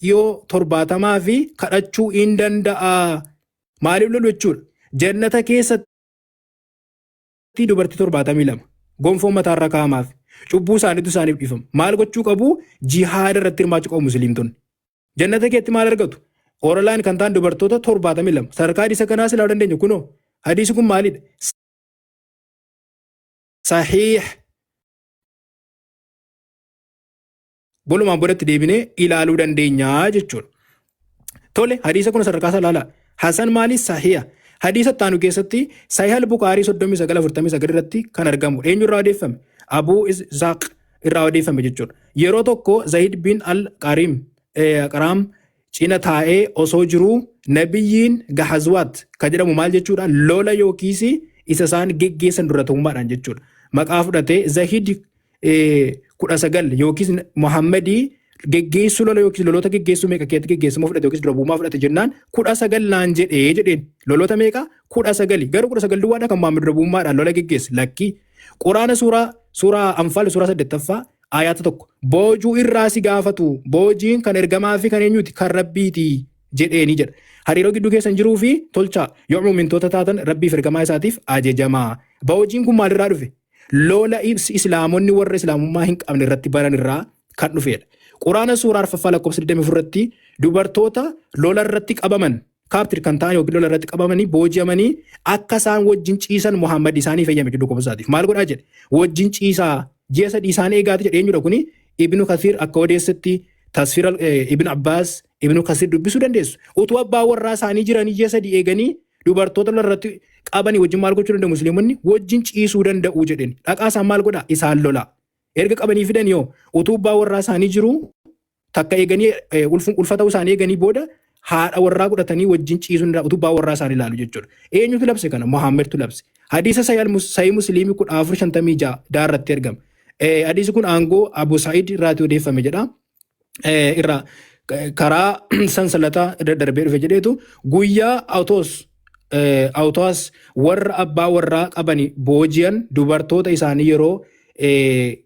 70 fi kadhachuu hin danda'a. Maaliif lolu jechuudha? Jannata keessatti dubartii 72 gonfoo mataarra kaa'amaaf cubbuu isaaniitu isaaniif dhiifama. Maal gochuu qabu? Jihaada irratti hirmaachuu qabu musliimtonni. Jannata keessatti maal argatu? Oralaan kan ta'an dubartoota 72. Sadarkaa hadiisa kanaa silaa dandeenya kunoo. Hadiisi kun maalidha? Sahiih. Bolumaan boodatti deebinee ilaaluu dandeenyaa jechuudha. Tole, hadiisa kun sadarkaa isaa ilaala. Hasan maali? Sahiha. Hadiisa ittaanu keessatti Sahih al-Bukhaarii 3949 irratti kan argamu. Eenyu irraa odeeffame? Abuu Isaaq irraa odeeffame jechuudha. Yeroo tokko Zahid bin al-Qaraam cina taa'ee osoo jiruu nabiyyiin Gahazwaat kan jedhamu maal jechuudha? Lola yookiis isa isaan geggeessan dura ta'ummaadhaan jechuudha. Maqaa fudhatee Zahid 19 yookiis Muhammadii geggeessuu lola yookiis lolota geggeessuu meeqa keetti geggeessamoo fudhate yookiis dura buumaa fudhate jennaan 19 naan jedheen. Lolota meeqa? 19. Garuu 19 duwwaadha kan Muhammad dura buumaadhaan lola geggeesse lakkii. Quraana suuraa Anfaal suuraa 8ffaa Ayyaata tokko boojuu irraa si gaafatu boojiin kan ergamaa fi kan eenyuti kan rabbiiti jedheeni jedha. Hariiroo gidduu keessan jiruu fi tolchaa yoo muumintoota taatan rabbiif ergamaa isaatiif ajajamaa. Boojiin kun maalirraa dhufe? Lola islaamonni warra islaamummaa hin qabne irratti baran irraa kan dhufedha. Quraana suuraa arfaffaa lakkoofsa 24 irratti dubartoota lola irratti qabaman kaaptir kan ta'an yookiin lola irratti qabamanii booji'amanii akka isaan wajjin ciisan Muhammad isaanii fayyame jidduu qofa isaatiif. Maal godhaa jedhe? Wajjin ciisaa ji'a sadii isaanii eegaati jedhe eenyudha kuni? Ibnu Kasiir akka odeessatti tasfira Ibn Abbaas Ibnu Kasiir dubbisuu dandeessu. Utuu abbaa warraa isaanii jiranii ji'a sadii eeganii dubartoota lola irratti qabanii wajjin maal gochuu danda'u musliimonni? Wajjin ciisuu danda'u jedheen. Dhaqaa isaan maal godhaa? Isaan lola. Erga qabanii fidan yoo utuu abbaa warraa isaanii jiru takka eeganii ulfa ta'uu isaanii eeganii booda haadha warraa godhatanii wajjin ciisuu danda'u utuu abbaa warraa isaanii ilaalu jechuudha. Eenyutu labse kana? Muhammadtu labse. Hadiisa Sahih Musliimii 1456 daarratti argama. Hadiisi kun aangoo Abu Sa'id irraati odeeffame jedha. Irraa karaa sansalataa darbee dhufe jedheetu guyyaa awtoos warra abbaa warraa qabanii booji'an dubartoota isaanii yeroo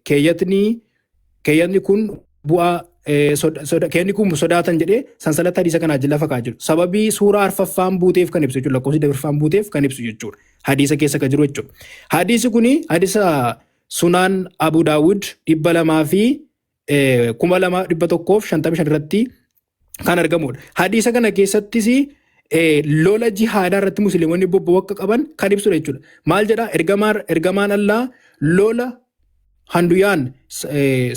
keeyyatni kun bu'aa keenni kun sodaatan jedhee sansalata hadiisa kanaa jala fakaa jiru. Sababii suuraa arfaffaan buuteef kan ibsu jechuudha. Lakkoofsi dabarfaan buuteef kan ibsu jechuudha. Hadiisa keessa kan jiru jechuudha. Hadiisi kuni hadiisa Sunaan Abu Daawud 200,155 irratti kan argamudha. Hadiisa kana keessattis lola jihaadaa irratti musliimonni bobba'uu akka qaban kan ibsudha jechuudha. Maal jedhaa? Ergamaan Allaa lola handuyaan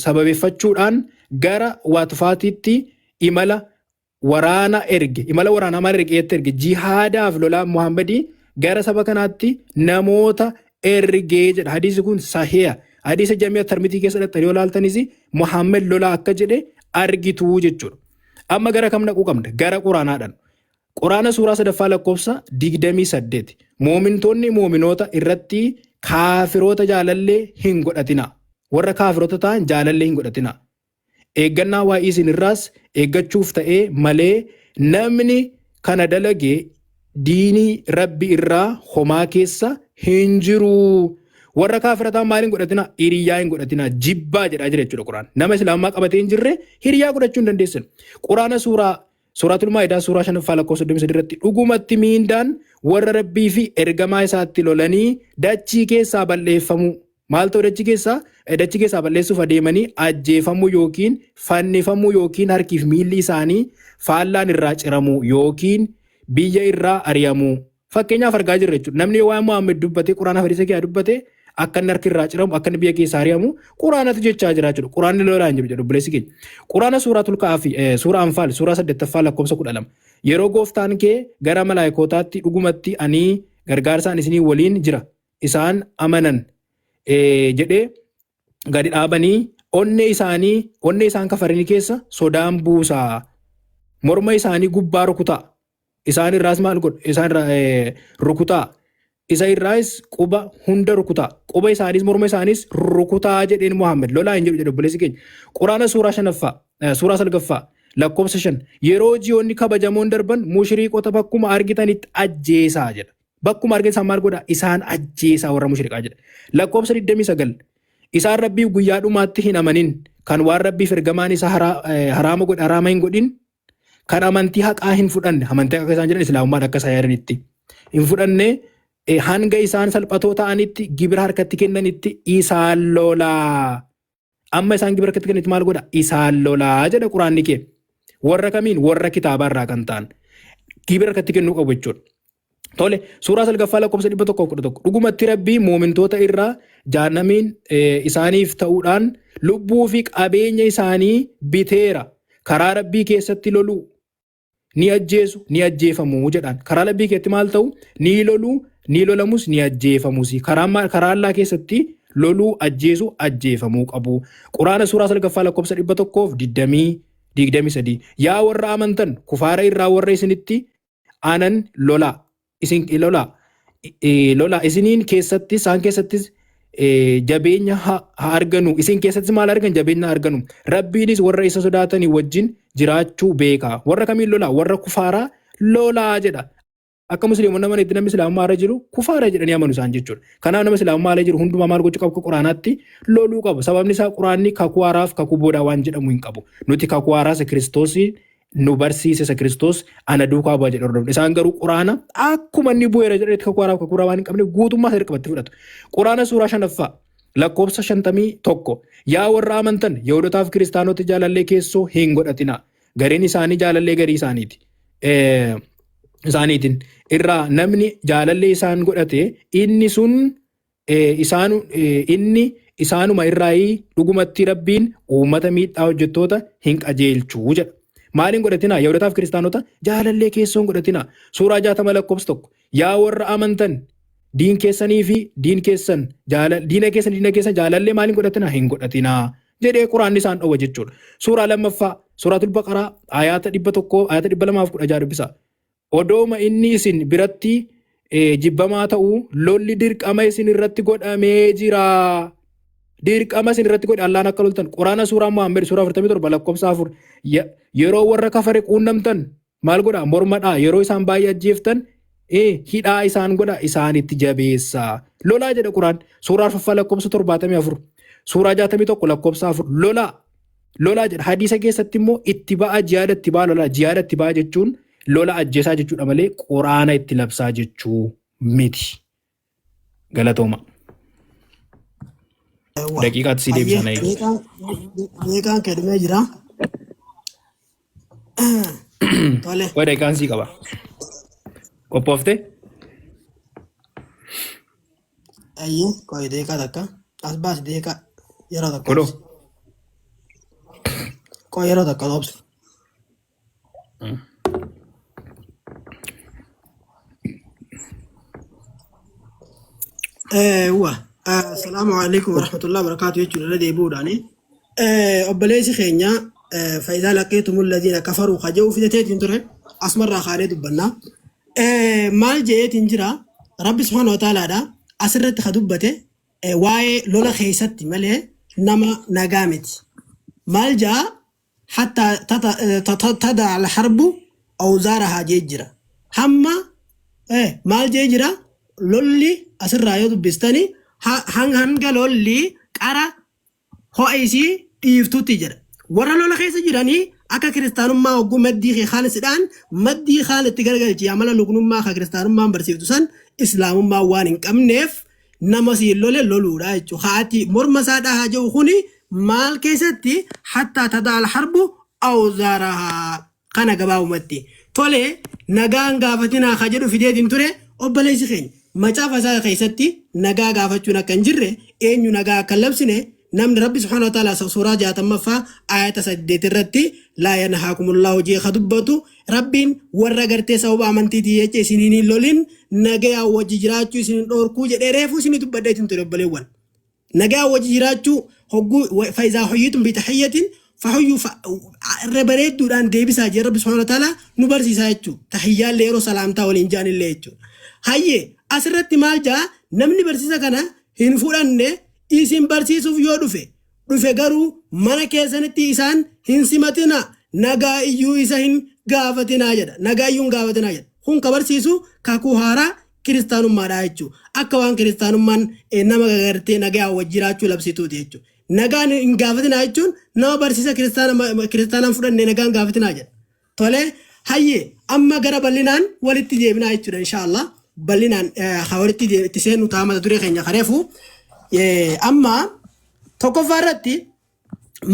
sababeeffachuudhaan gara Waatfaatiitti imala waraanaa maal erge jihaadaaf lolaa Muhammadii gara saba kanaatti namoota ergee jedha. Hadiisi kun sahiha. Hadiisa Jami'a Tirmitii keessa dhattanii yoo ilaaltanis Muhammad lola akka jedhe argitu jechuudha. Amma gara kam dhaquu qabna? Gara Quraanaadhaan. Quraana suuraa 3ffaa lakkoofsa 28. Moomintoonni moominoota irratti kaafiroota jaalallee hin godhatina. Warra kaafiroota ta'an jaalallee hin godhatina. Eeggannaa waa'ee isin irraas eeggachuuf ta'ee malee namni kana dalagee diinii rabbi irraa homaa keessa hin jiru. Warra kaafirataa maal hin godhatina? Hiriyaa hin godhatina. Jibbaa jedhaa jira jechuudha Quraan. Nama islaamaa qabatee hin jirre hiriyaa godhachuu hin dandeessan. Quraana Suuratul Maa'idaa suuraa 5ffaa lakkoofsa 33 irratti dhugumatti miindaan warra rabbii fi ergamaa isaatti lolanii dachii keessaa balleeffamu. Maal ta'u dachii keessaa balleessuuf adeemanii ajjeefamuu yookiin fannifamuu yookiin harkiif miilli isaanii faallaan irraa ciramuu yookiin biyya irraa ari'amuu. Fakkeenyaaf argaa jirra jechuudha. Namni waan Muhammad dubbatee Quraana hadiisa keessaa dubbatee akka inni harki irraa ciramu akka inni biyya keessaa ari'amu Quraanatu jechaa jira jechuudha. Quraanni lolaan jiru jedhu buleessi keenya. Quraana Suuratul Kahfi suuraa Anfaal suuraa 8ffaa lakkoofsa 12. Yeroo gooftaan kee gara malaayikootaatti dhugumatti ani gargaarsaan isinii waliin jira isaan amanan jedhee gadi dhaabanii onnee isaan kafarini keessa sodaan buusaa morma isaanii gubbaa rukutaa isaan irraas maal godha isaan rukutaa isa irraas quba hunda rukutaa quba isaanis morma isaanis rukutaa jedheen Muhammad lolaa hin jedhu buleessi keenya. Quraana suuraa 9ffaa lakkoofsa 5 yeroo ji'oonni kabajamoon darban mushriqoota bakkuma argitanitti ajjeesaa jedha. Bakkuma argitan maal godha? Isaan ajjeesaa warra mushriqaa jedha. Lakkoofsa 29 isaan rabbii guyyaa dhumaatti hin amanin kan waan rabbiif ergamaan isaa haraama hin godhin kan amantii haqaa hin fudhanne amantii akka isaan jedhan islaamummaan akka isaan yaadanitti hin fudhanne hanga isaan salphatoo ta'anitti gibira harkatti kennanitti isaan lolaa. Amma isaan gibira harkatti kennanitti maal godha? Isaan lolaa jedha Quraanni kee. Warra kamiin? Warra kitaabaa irraa kan ta'an gibira harkatti kennuu qabu jechuudha. Tole suuraa 9ffaa lakkoofsa 111 dhugumatti rabbii moomintoota irraa jahannamiin isaaniif ta'uudhaan lubbuu fi qabeenya isaanii biteera. Karaa rabbii keessatti loluu ni ajjeesu ni ajjeefamu jedhaan. Karaa rabbii keessatti maal ta'u? Ni loluu ni lolamus ni ajjeefamus. Karaa Allaa keessatti loluu ajjeesu ajjeefamuu qabu. Quraana suuraa 9ffaa lakkoofsa 123 yaa warra amantan kufaara irraa warra isinitti aanan lolaa. Isin lolaa isiniin keessatti isaan keessattis jabeenya haa arganu. Isin keessattis maal argan? Jabeenya arganu. Rabbiinis warra isa sodaatanii wajjin jiraachuu beeka. Warra kamiin lolaa? Warra kufaaraa lolaa jedha. akka musliimonni amanitti namni islaamummaa irra jiru kufaara jedhanii amanu isaan jechuudha. Kanaaf nama islaamummaa irra jiru hundumaa maal gochuu qabu quraanaatti loluu qabu. Sababni isaa quraanni kakuu haaraaf kakuu boodaa waan jedhamu hin qabu. Nuti kakuu haaraa isa Kiristoosii nu barsiise isa Kiristoos ana duukaa bu'a jedhu hordofna. Isaan garuu quraana akkuma inni bu'eera jedhetti kakuu haaraaf kakuu waan hin qabne guutummaa isaa qabatti fudhatu. Quraana suuraa 5ffaa lakkoofsa 51 yaa warra amantan Yihudootaaf kiristaanota jaalallee keessoo hin godhatinaa. Gariin isaanii jaalallee garii isaaniiti. Isaaniitiin irraa namni jaalallee isaan godhate inni sun inni isaanuma irraa dhugumatti rabbiin uummata miidhaa hojjettoota hin qajeelchuu jedha. Maaliin godhatinaa Yihudootaaf kiristaanota jaalallee keessoon godhatinaa. Suuraa 60 lakkoofsa 1 yaa warra amantan diina keessanii fi diina keessan jaalallee maaliin godhatinaa hin godhatinaa jedhee quraanni isaan dhowwa jechuudha. Suuraa 2ffaa Suuratul Baqaraa ayata 216 dubbisa. Odooma inni isin biratti jibbamaa ta'uu lolli dirqama isin irratti godhamee jira. Dirqama isin irratti godhe Allaan akka loltan. Quraana suuraa Muhammad suuraa 47 lakkoofsa 4 yeroo warra kafare quunnamtan maal godha mormadhaa yeroo isaan baay'ee ajjeeftan hidhaa isaan godha isaanitti jabeessa. Lolaa jedha Quraan suuraa 4 lakkoofsa 74 suuraa 61 lakkoofsa 4 lolaa jedha. Hadiisa keessatti immoo itti ba'a jihaada itti ba'a lolaa. Jihaada itti ba'a jechuun lola ajjeesaa jechuudha malee quraana itti labsaa jechuu miti. Galatooma. Daqiiqaatti si deebisana eegu. Daqiiqaan kedhumee jira. Tole. Waa daqiiqaan sii qaba. Qophooftee? Ayyee kooyi daqiiqaa takka. As baasi daqiiqaa yeroo takka. Godhoo. Kooyi yeroo takka dhoobsa. Assalaamu alaikum warahmatullahi wabarakatuh jechuudha irra deebi'uudhaani. Obboleessi keenya faayidaa laqeetumul ladhiina kafaruu kaja'uu fidateetiin ture asumarraa kaanee dubbannaa. Maal je'eetiin jira Rabbi subhaanahu wa ta'aalaadha asirratti ka dubbate waa'ee lola keessatti malee nama nagaa miti. Maal ja'a hatta tada al-harbu awzaarahaa jee jira. Hamma maal jee jira lolli asirraa yoo dubbistanii hanga lolli qara ho'isii dhiiftutti jedha. Warra lola keessa jiranii akka kiristaanummaa hogguu maddii khaalisiidhaan maddii khaalitti gargalchi amala lugnummaa akka kiristaanummaan barsiiftu san islaamummaa waan hin qabneef nama siin lole loluudha jechuudha. Haati morma isaa dhahaa jiru kuni maal keessatti hatta tadaa al-harbu awzaarahaa kana gabaabumatti. Tole nagaan gaafatinaa ka jedhu fideetiin ture obboleessi keenya. Macaafa isaa keessatti nagaa gaafachuun akka hin jirre eenyu nagaa akka labsine namni Rabbi subhaanahu wa ta'aala suuraa 60ffaa ayata 8 irratti laa yanhaakumullahu jee dubbatu Rabbiin warra gartee sababa amantiitii jecha isiniin lolin nagaa wajji jiraachuu isiniin dhoorkuu jedhee reefuu isinii dubbadheetiin ture obboleewwan. Nagaa wajji jiraachuu hogguu faayizaa hoyyituun bitahiyyatiin fahuyyuu irra bareedduudhaan deebisaa jee Rabbi subhaanahu wa ta'aala nu barsiisaa jechuudha. Tahiyyaallee yeroo salaamtaa waliin jaanillee jechuudha. Hayyee asirratti maal jaa namni barsiisa kana hin fudhanne isin barsiisuuf yoo dhufe garuu mana keessanitti isaan hin simatina nagaa iyyuu isa hin gaafatinaa jedha. Nagaa iyyuu hin gaafatinaa jedha. Kun ka barsiisu kakuu haaraa kiristaanummaadha jechuudha. Akka waan kiristaanummaan nama gartee nagaa wajji jiraachuu labsituuti jechuudha. Nagaan hin gaafatinaa jechuun nama barsiisa kiristaanaan fudhanne nagaa hin gaafatinaa jedha. Tole hayyee amma gara bal'inaan walitti deebinaa jechuudha inshaallah. Bal'inaan walitti itti seenu taa'amata duree keenya kareefu amma tokkoffaa irratti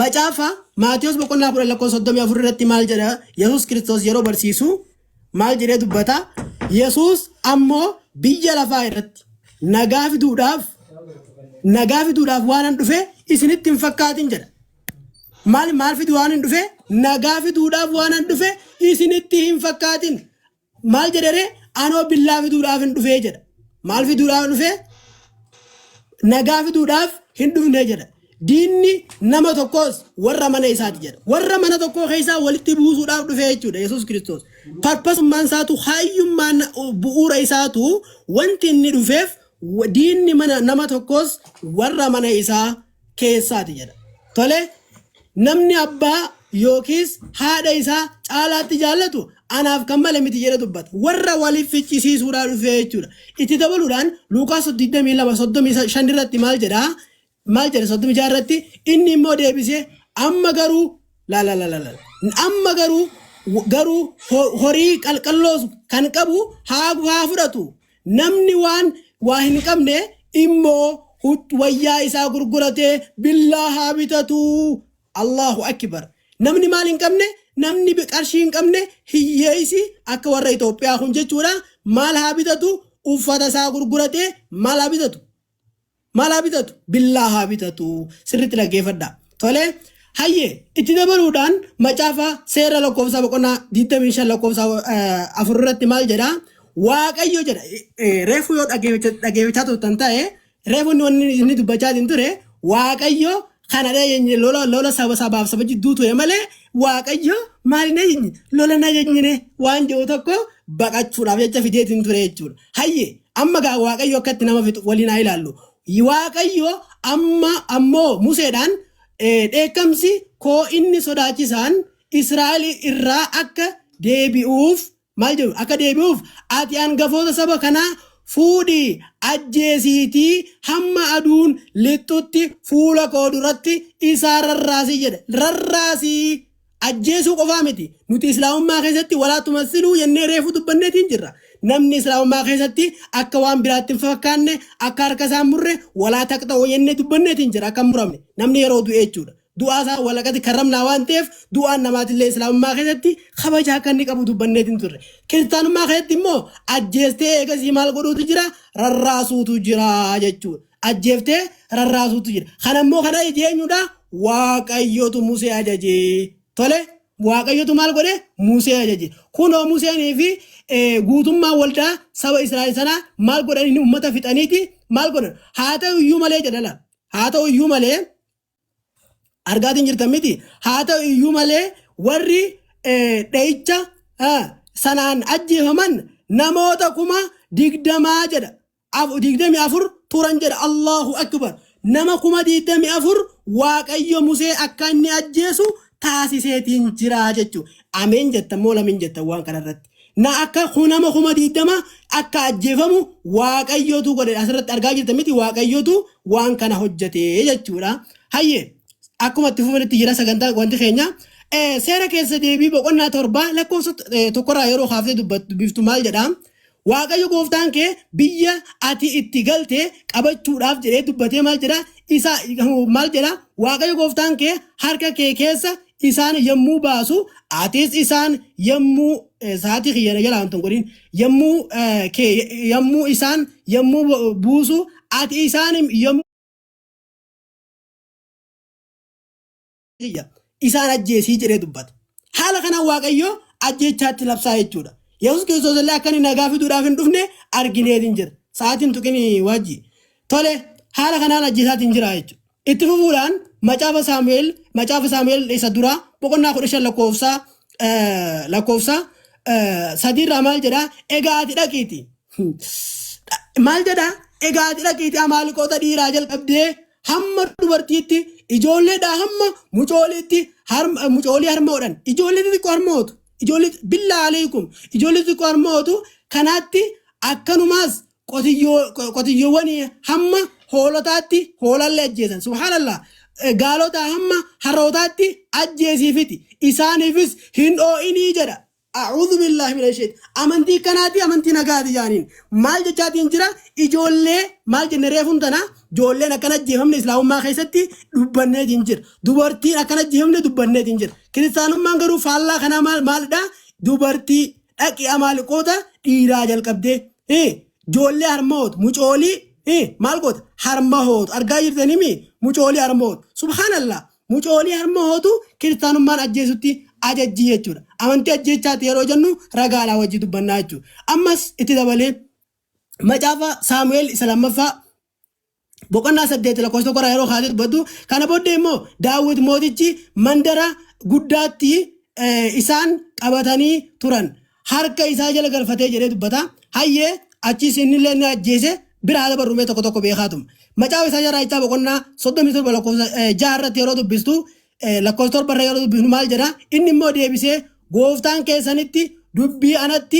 macaafa Maatiyos boqonnaa 10:34 irratti maal jedha Yesuus Kiristoos yeroo barsiisu maal jedhee dubbata Yesuus ammoo biyya lafaa irratti nagaa fiduudhaaf waan hin dhufe isinitti hin fakkaatin jedha. Maal fidu waan hin dhufe nagaa fiduudhaaf waan hin dhufe isinitti hin fakkaatin. Maal jedhee anoo billaa fiduudhaaf hin dhufee jedha. Maal fiduudhaaf dhufe? Nagaa fiduudhaaf hin dhufne jedha. Diinni nama tokkos warra mana isaati jedha. Warra mana tokkoo keessaa walitti buusuudhaaf dhufe jechuudha Yesuus Kiristoos. Parpasummaan isaatu hayyummaan bu'uura isaatu wanti inni dhufeef diinni nama tokkos warra mana isaa keessaati jedha. Tole namni abbaa yookiis haadha isaa caalaatti jaallatu anaaf kan malee miti jedhe dubbata. Warra waliif ficcisiisuudhaan dhufee jechuudha. Itti dabaluudhaan Luuqaas 22:35 irratti maal jedha 36 irratti inni immoo deebisee amma garuu amma garuu horii qalqalloosu kan qabu haa fudhatu. Namni waa hin qabne immoo wayyaa isaa gurguratee billaa haa bitatu. Allahu akbar. Namni maal hin qabne namni qarshii hin qabne hiyyeessi akka warra Itoophiyaa kun jechuudha maal haa bitatu uffata isaa gurguratee maal haa bitatu billaa haa bitatu. Sirriitti dhaggeeffadha. Tole hayyee itti dabaluudhaan macaafa seera lakkoofsa boqonnaa 25 lakkoofsa 4 irratti maal jedha Waaqayyo jedha reefu yoo dhaggeeffachaa turtan ta'e reefu inni dubbachaa ture Waaqayyo kana dhageenye lola sabaaf saba jidduu ture malee Waaqayyo maali na jenye lola na jenye waan jiru tokko baqachuudhaaf jecha fideetiin ture jechuudha. Hayyee amma gaa Waaqayyo akkatti nama fixu waliin haa ilaallu. Waaqayyo ammoo Museedhaan dheekkamsi koo inni sodaachisaan Israa'el irraa akka deebi'uuf maal jedhu akka deebi'uuf ati hangafoota saba kanaa fuudhii ajjeesiitii hamma aduun lixxutti fuula koo duratti isaa rarraasii jedhe. Rarraasii ajjeesuu qofaa miti. Nuti islaamummaa keessatti walaa tumassiluu jennee reefu dubbanneetiin jirra. Namni islaamummaa keessatti akka waan biraatti hin fakkaanne akka harka isaan murre walaa taqxa'oo jennee dubbanneetiin jira akka muramne namni yeroo du'e jechuudha. Du'aa isaa walaqati karramnaa waan ta'eef du'aan namaatillee islaamummaa keessatti kabajaa akka inni qabu dubbanneetiin turre. Kiristaanummaa keessatti immoo ajjeestee eegasii maal godhuutu jira rarraasuutu jira jechuudha. Ajjeeftee rarraasuutu jira. Kana immoo kana eenyudha Waaqayyotu Musee ajajee. Tole Waaqayyotu maal godhe Musee ajaje. Kunoo Museenii fi guutummaa waldaa saba Israa'el sanaa maal godhan inni uummata fixaniiti maal godhan haa ta'u iyyuu malee jedhala. Haa ta'u iyyuu malee argaatiin jirtan miti. Haa ta'u iyyuu malee warri dha'icha sanaan ajjeefaman namoota 20 jedha. 24 turan jedha. Allahu akbar. Nama 24 Waaqayyo Musee akka inni ajjeesu taasiseetiin jira jechuudha. Ameen jettan moo lameen jettan waan kanarratti. Na akka nama 20 akka ajjeefamu Waaqayyotu godhe asirratti argaa jirtan miti Waaqayyotu waan kana hojjete jechuudha. Hayyee akkuma itti fufanitti jira sagantaa wanti keenya seera keessa deebii boqonnaa 7 lakkoofsa tokkorraa yeroo haaftee dubbiftu maal jedha Waaqayyo gooftaan kee biyya ati itti galte qabachuudhaaf jedhee dubbatee maal jedha Waaqayyo gooftaan kee harka kee keessa isaan yommuu baasu atis isaan yommuu saatii khiyyana jala wantoon godhin yommuu isaan yommuu buusu ati isaan yommuu isaan ajjeesii jedhee dubbata. Haala kanaan Waaqayyo ajjeechaatti labsaa jechuudha. Yesuus Kiristoos illee akka inni nagaa fiduudhaaf hin dhufne argineetiin jira. Sa'aatiin tuqini waajji. Tole haala kanaan ajjeesaatiin jira jechuudha. Itti fufuudhaan macaafa Saamu'eel isa duraa boqonnaa 15 lakkoofsa 3 irraa maal jedha egaa ati dhaqiiti. Maal jedha egaa ati dhaqiiti Amaaleqoota dhiiraa jalqabdee hamma dubartiitti ijoolleedhaa hamma mucooliitti mucoolii harmoodhaan ijoollee xixiqqoo harmootu ijoollee billaa aleekum ijoollee xixiqqoo harmootu kanaatti akkanumaas qotiyyoowwan hamma hoolotaatti hoolallee ajjeesan subhaanallah gaalota hamma harrootaatti ajjeesiifiti isaaniifis hin dhoo'inii jedha. A'uudhu billahi minash shaytaan. Amantii kanaati amantii nagaati jaaniin. Maal jechaatiin jira ijoollee maal jenne reefuun tana ijoolleen akkana ajjeefamne islaamummaa keessatti dubbanneetiin jira. Dubartiin akkana ajjeefamne dubbanneetiin jira. Kiristaanummaan garuu faallaa kanaa maalidha? Dubartii dhaqi Amaaleqoota dhiiraa jalqabdee ijoollee harmootu mucoolii maal goota harma hootu argaa jirtanimi mucoolii harmootu subhaanallah mucoolii harma hootu kiristaanummaan ajjeesutti ajajji jechuudha. Amantii ajjeechaati yeroo jennu ragaadhaa wajji dubbannaa jechuudha. Ammas itti dabalee macaafa Saamu'eel isa lammaffaa boqonnaa 8 lakkoofsa 1 yeroo haati dubbatu kana booddee immoo Daawit mootichi mandara guddaatti isaan qabatanii turan harka isaa jala galfatee jedhee dubbata. Hayyee achis innillee ni ajjeese bira haala barruumee tokko beekaatum. Macaafa isaa jaraa boqonnaa 37 lakkoofsa 6 irratti yeroo dubbistu lakkoofsa 7 irra yeroo dubbifnu maal jedha inni immoo deebisee gooftaan keessanitti dubbii anatti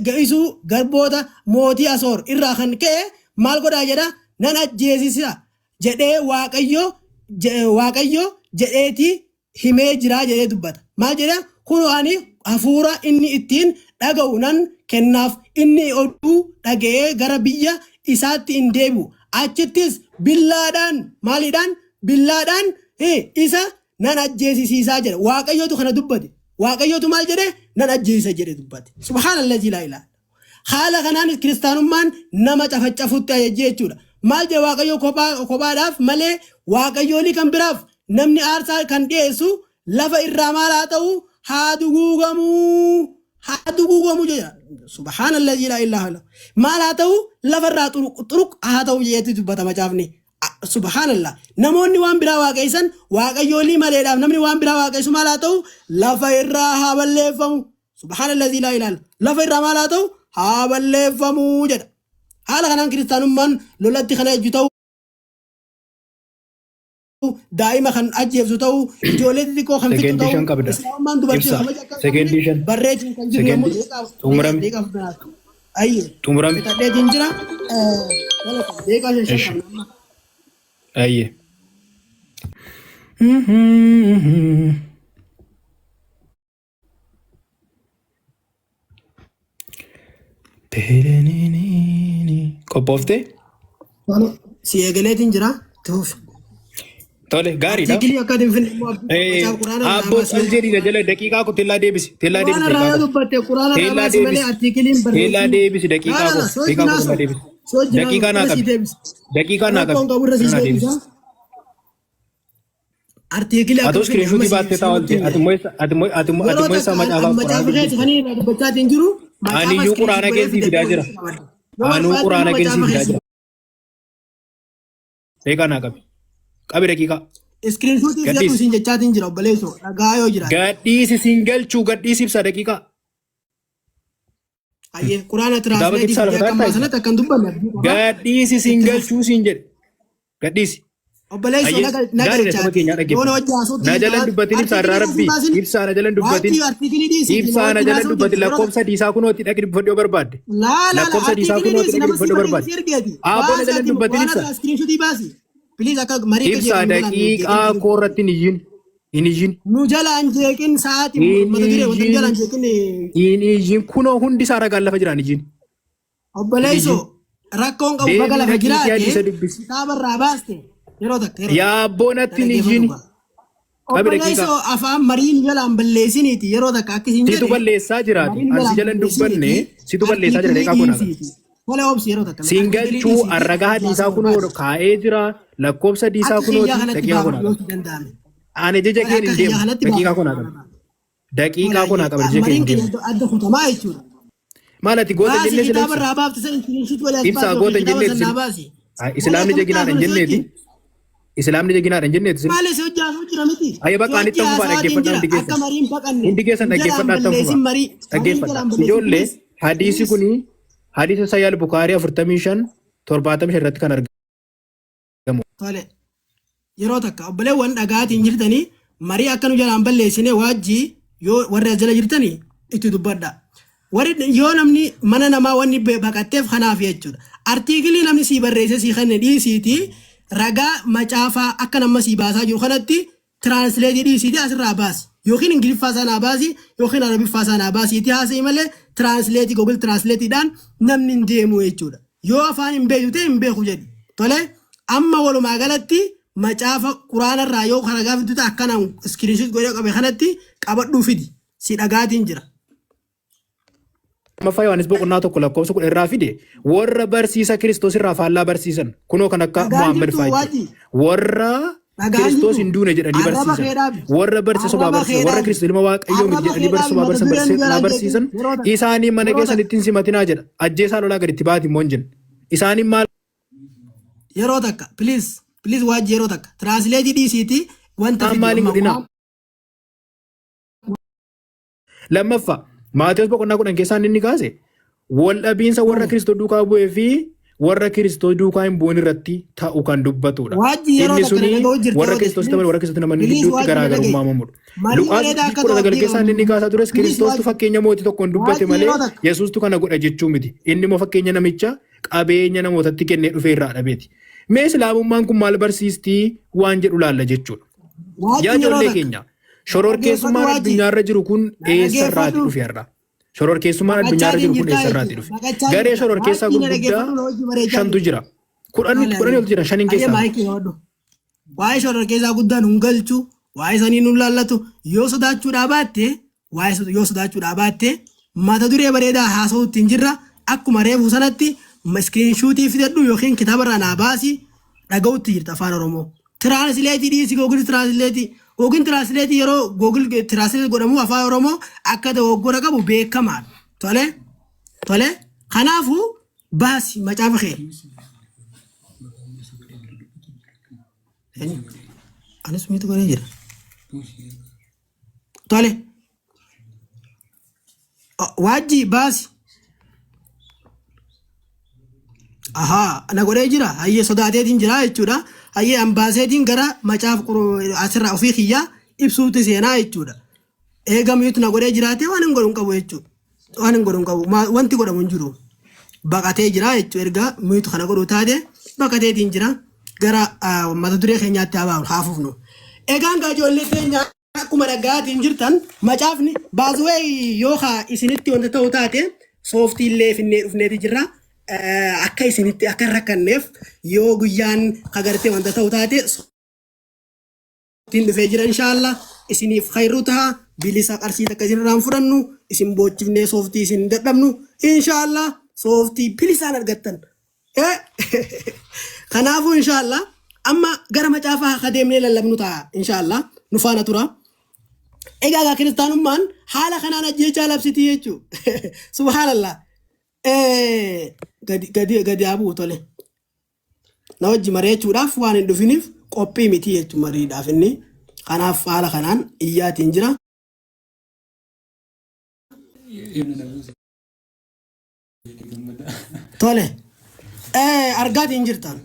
ge'isuu garboota mootii Asoor irraa kan ka'e maal godhaa jedha nan ajjeesisa jedhee Waaqayyo jedheeti himee jira jedhee dubbata. Maal jedha kun ani hafuura inni ittiin dhaga'u nan kennaaf inni oduu dhaga'ee gara biyya isaatti hin deebi'u. Achittis billaadhaan maaliidhaan billaadhaan isa nan ajjeesisiisaa jedha. Waaqayyootu kana dubbate. Waaqayyootu maal jedhe nan ajjeesisa jedhe dubbate. Subhaanallahi laa ilaaha. Haala kanaan kiristaanummaan nama cafaccafutti ajajjee jechuudha. Maal jedhe Waaqayyoo kophaadhaaf malee Waaqayyoolii kan biraaf namni aarsaa kan dhiyeessu lafa irraa maal haa ta'u haa duguugamuu jedha. Subhaanallahi laa ilaaha. Maal haa ta'u lafa irraa xuruq haa ta'u jedheetti dubbata macaafni. Subhaanallah. Namoonni waan biraa waaqayessan Waaqayyoolii maleedhaaf namni waan biraa waaqayessu maal haa ta'u lafa irraa haa balleeffamu. Subhaanallahi laa ilaaha. Lafa irraa maal haa ta'u haa balleeffamu jedha. Haala kanaan kiristaanummaan lolatti kana ejju ta'u daa'ima kan ajjeefsu ta'u ijoollee xixiqqoo kan fixu ta'u islaamummaan dubartii kabaja barreetiin kan jiru yommuu xumurame fixadheetiin jira deeqaa shan ayye qophoofte si eegaleetiin jira tuuf tole gaariidha. Artiikilii akka dinfinne Abboo aljeeriidha jala daqiiqaa ko teellaa deebisi teellaa deebisi quraana dubbatte quraana teellaa irraa malee artiikiliin teellaa deebisi daqiiqaa ko teellaa deebisi daqiiqaa naa qabi daqiiqaa naa qabi artiikilii atos kireeshuutii baattee taa'olte ati mo'essa macaafaa jiru aniyyuu quraana keessii fidaa jira anuu quraana keessii fidaa jira daqiiqaa naa qabi qabi daqiiqaa iskiriinshuutii fidatu isin jechaatiin jira obboleesso dhagaa yoo jira gadhiisi siin galchuu gadhiisi ibsa daqiiqaa ayyee quraana tiraansleetii fidee akka maasanatti akkan dubbanne gadhiisi siin galchuu siin jedhe gadhiisi obboleesso na jalan dubbatin ibsa irraa rabbii ibsaa na jalan dubbatin ibsaa na jalan dubbatin lakkoofsa diisaa kunooti dhaqi dubbadhoo barbaadde lakkoofsa diisaa kunooti dhaqi dubbadhoo barbaadde aaboo na jalan dubbatin ibsa ibsa daqiiqaa koorratti hin iyyin nu jalaan jeeqin sa'aatii hin iyyin kunoo hundi isaa ragaan lafa jiraan iyyin obboleesso rakkoon qabu baga lafa jiraate kitaabarraa baaste yeroo takka yaa abboonatti hin iyyin obboleesso afaan mariin jalaan balleessiniiti yeroo takka akkasiin situ balleessaa jiraatu ansi jalan dubbanne situ balleessaa jira daqiiqaa kunaa Wala obsi yeroo takka. Singalchuu arragaa diisaa kunoo kaa'ee jira lakkoofsa diisaa kunoo daqiiqaa kunaa qaba. Ani jecha kee hin deemu daqiiqaa kunaa qaba. Daqiiqaa kunaa qaba jecha kee hin deemu. Adda kutamaa jechuudha. Maal ati goota hin jennee kitaaba irraa baafte ibsaa goota hin jenneeti islaamni jaginaadha hin jenneeti. Islaamni jaginaadha hin jenneeti. Maalee si hojjaasu jira miti. Ayya bakka ani ta'uu fa'aa dhaggeeffadhaa hundi keessan. Hundi keessan dhaggeeffadhaa ta'uu fa'aa dhaggeeffadhaa. Ijoollee hadiisi kunii Hadisa Sayyid Bukhari 45 75 irratti kan argamu. Tole. Yeroo takka obboleewwan dhagaatiin jirtanii marii akka nu jalaan balleessine waajjii yoo warra jala jirtanii itti dubbadha. Warri yoo namni mana namaa wanni baqatteef kanaaf jechuudha. Artiikilii namni sii barreesse sii kenne dhiisiiti ragaa macaafaa akka nama sii baasaa jiru kanatti tiraansleetii dhiisiiti asirraa baasi. Yookiin Ingiliffaa sanaa baasi yookiin Arabiffaa sanaa baasiiti haasa'e malee tiraansleetii Google tiraansleetiidhaan namni hin deemu jechuudha. Yoo afaan hin beeku ta'e hin beeku jedhi. Tole amma walumaa galatti macaafa quraanarraa yoo ragaa fidduta akkanaan iskiriinshot godhee qabe kanatti qabadhuu fidi si dhagaatiin jira. Amma Yohaannis boqonnaa tokko lakkoofsa 10 irraa fide warra barsiisa Kiristoos irraa faallaa barsiisan kunoo kan akka Muhammad fa'aa warra Kiristoos hin duune jedhanii barsiisan warra barsiisa sobaa barsiisan warra Kiristoos ilma Waaqayyoo miti jedhanii barsiisa barsiisan isaanii mana keessan ittiin simatinaa jedha ajjeesaa lolaa gaditti baati immoo hin jenna isaanii maal yeroo takka please waajji yeroo takka translate dhiisiiti wanta maaliin godhina lammaffaa Maatiyus boqonnaa 10 keessaan inni kaase wal dhabiinsa warra Kiristoos duukaa bu'ee fi warra Kiristoos duukaa hin bu'in irratti ta'u kan dubbatudha. Inni suni warra Kiristoos ta'an warra Kiristoos naman gidduutti garaagarummaa uumudha. Luqaas kudha sagal keessaa inni kaasaa tures Kiristoostu fakkeenya mootii tokkoon dubbate malee Yesuustu kana godha jechuu miti. Inni immoo fakkeenya namicha qabeenya namootatti kennee dhufee irraa dhabeeti. Mee islaamummaan kun maal barsiistii waan jedhu laalla jechuudha. Yaa ijoollee keenya shororkeessummaan addunyaarra jiru kun eessarraati dhufe har'a? Shororkeessummaan addunyaarra jiru kun eessarraati dhufe? Garee shororkeessaa gurguddaa 5tu jira. 10 oltu jira 5 keessaa. Waa'ee shororkeessaa guddaan hin galchu, waa'ee sanii nun laallatu, yoo sodaachuudhaa baatte, mata duree bareedaa haasa'uutti hin jirra. Akkuma reefu sanatti iskiriinshuutii fidadhu yookiin kitaabarraa naa baasii dhaga'utti jirta afaan Oromoo. Tiraansileetii dhiisi googil tiraansileetii. Googil tiraansileetii yeroo googil tiraansileetii godhamu afaan Oromoo akka dogoggora qabu beekamaadha. Tole. Kanaafuu baasi macaafa kee. Anis miitu godhee jira. Tole. Waajji baasi. Na godhee jira. Hayyee sodaateetiin jira jechuudha. Hayyee ambaaseetiin gara macaafa asirraa ofii kiyyaa ibsuutti seenaa jechuudha. Eegamiitu na godhee jiraatee waan hin godhuun qabu jechuudha. Waan hin godhuun qabu. Wanti godhamu hin jiru. Baqatee jira jechuudha. Erga miitu kana godhuu taate baqateetiin jira. Gara mata duree keenyaatti haafuufnu. Egaan ijoollee keenya akkuma dhagaatiin jirtan macaafni baaswee yookaan isinitti wanta ta'u taate sooftiillee finnee dhufneeti jirra. Akka isinitti akka rakkanneef yoo guyyaan kagartee wanta ta'u taate sooftiin dhufee jira inshaallah isiniif khayru ta'a bilisa qarshii takka isinirraan fudhannu isin boochifnee sooftii isin dadhabnu inshaallah sooftii bilisaan argattan. Kanaafuu inshaallah amma gara macaafaa akka deemnee lallabnu ta'a inshaallah nu faana tura. Egaa kiristaanummaan haala kanaan ajjechaa labsitii jechuudha. Subhaanallah. Gadi abuu tole. Na wajji mareechuudhaaf waan hin dhufiniif qophii miti jechuudha mariidhaaf inni. Kanaaf haala kanaan iyyaatiin jira. Tole. Argaatiin jirtan.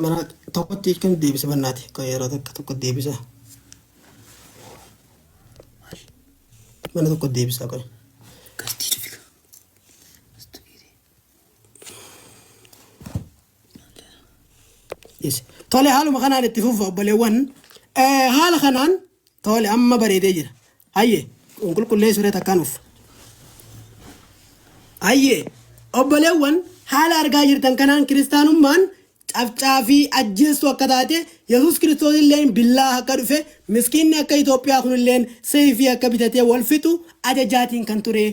Mana tokkotti kan deebisa bannaati. Kan yeroo tokko deebisa. Mana tokko deebisa kun. Tole haaluma kanaan itti fufa obboleewwan. Haala kanaan tole amma bareedee jira. Hayyee qulqulleessuree takkaan uffa. Hayyee obboleewwan haala argaa jirtan kanaan kiristaanummaan cabcaafii ajjeessu akka taate Yesuus Kiristoos illee billaa akka dhufe miskiinni akka Itoophiyaa kun illee seefii akka bitatee wal fixu ajajaatiin kan ture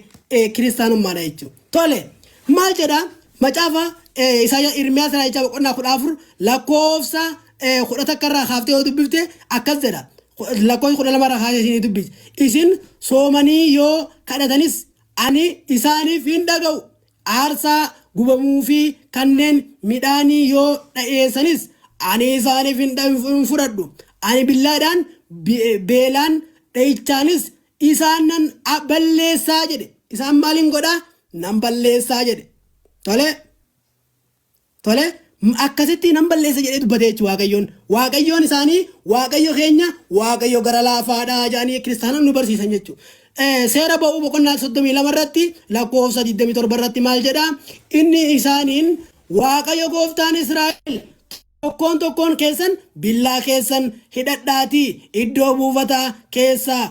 kiristaanummaadha jechuudha. Tole maal jedha macaafa Isaayyaas Irmiyaas raajichaa boqonnaa 14 lakkoofsa 10 irraa kaaftee yoo dubbifte akkas jedha. Lakkoofsa 12 irraa kaasee isin dubbisi. Isin soomanii yoo kadhatanis ani isaaniif hin dhaga'u. Aarsaa gubamuu fi kanneen midhaanii yoo dhiyeessanis ani isaaniif hin fudhadhu. Ani billaadhaan beelaan dha'ichaanis isaan nan balleessaa jedhe. Isaan maaliin godhaa? Nan balleessaa jedhe. Tole akkasitti nan balleessa jedhee dubbate jechuudha Waaqayyoon. Waaqayyoon isaanii Waaqayyo keenya Waaqayyo gara laafaadhaa jedhanii kiristaanonni nu barsiisan jechuudha. Seera ba'uu boqonnaa 32 irratti lakkoofsa 27 irratti maal jedha? Inni isaaniin Waaqayyo gooftaan Israa'el tokkoon keessan billaa keessan hidhadhaatii iddoo buufataa keessaa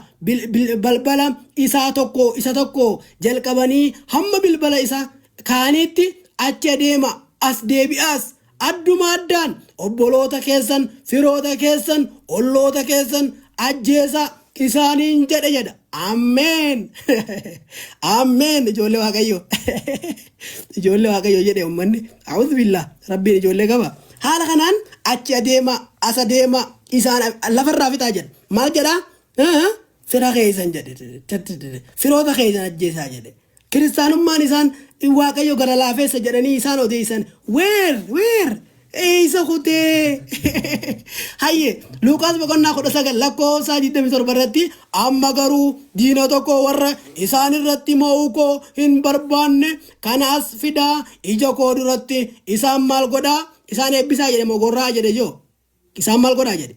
balbala isa tokko jalqabanii hamma bilbala isa kaaniitti achi adeema as deebi'aas adduma addaan obboloota keessan firoota keessan olloota keessan ajjeesa isaaniin jedha. Ameen. Ameen ijoollee Waaqayyo. Ijoollee Waaqayyo jedhe uummanni. A'uudhu billah rabbiin ijoollee qaba. Haala kanaan achi adeema as adeema isaan lafarraa fixaa jedha. Maal jedhaa? Fira keessan jedhe. Firoota keessan ajjeesaa jedhe. Kiristaanummaan isaan Waaqayyo gara laafeessa jedhanii isaan odeessan. Weer. Isa kutee. Hayyee Luqaas boqonnaa 19 lakkoofsa 27 irratti amma garuu diina tokko warra isaan irratti mo'uu koo hin barbaanne kanaas fidaa ija koo duratti isaan maal godhaa? Isaan eebbisaa jedhe mogorraa jedhe joo. Isaan maal godhaa jedhe?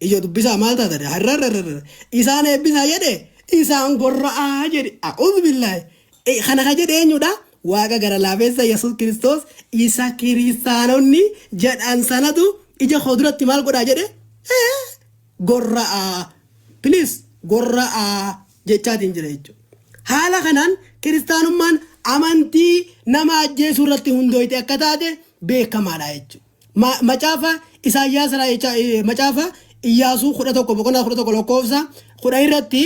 Iyyo dubbisaa maal taatadha harrarrarra isaan eebbisaa jedhe isaan gorra'aa jedhe a'uudhu billaahi kana ka jedhe eenyudha waaqa gara laafeessa Yesuus Kiristoos isa kiristaanonni jedhan sanatu ija koo duratti maal godhaa jedhe gorra'aa please gorra'aa jechaatiin jira jechuudha. Haala kanaan kiristaanummaan amantii nama ajjeesuu irratti hundooyte akka taate beekamaadha jechuudha. Macaafa Isaayyaas macaafa Iyyaasuu 11 lakkoofsa 10 irratti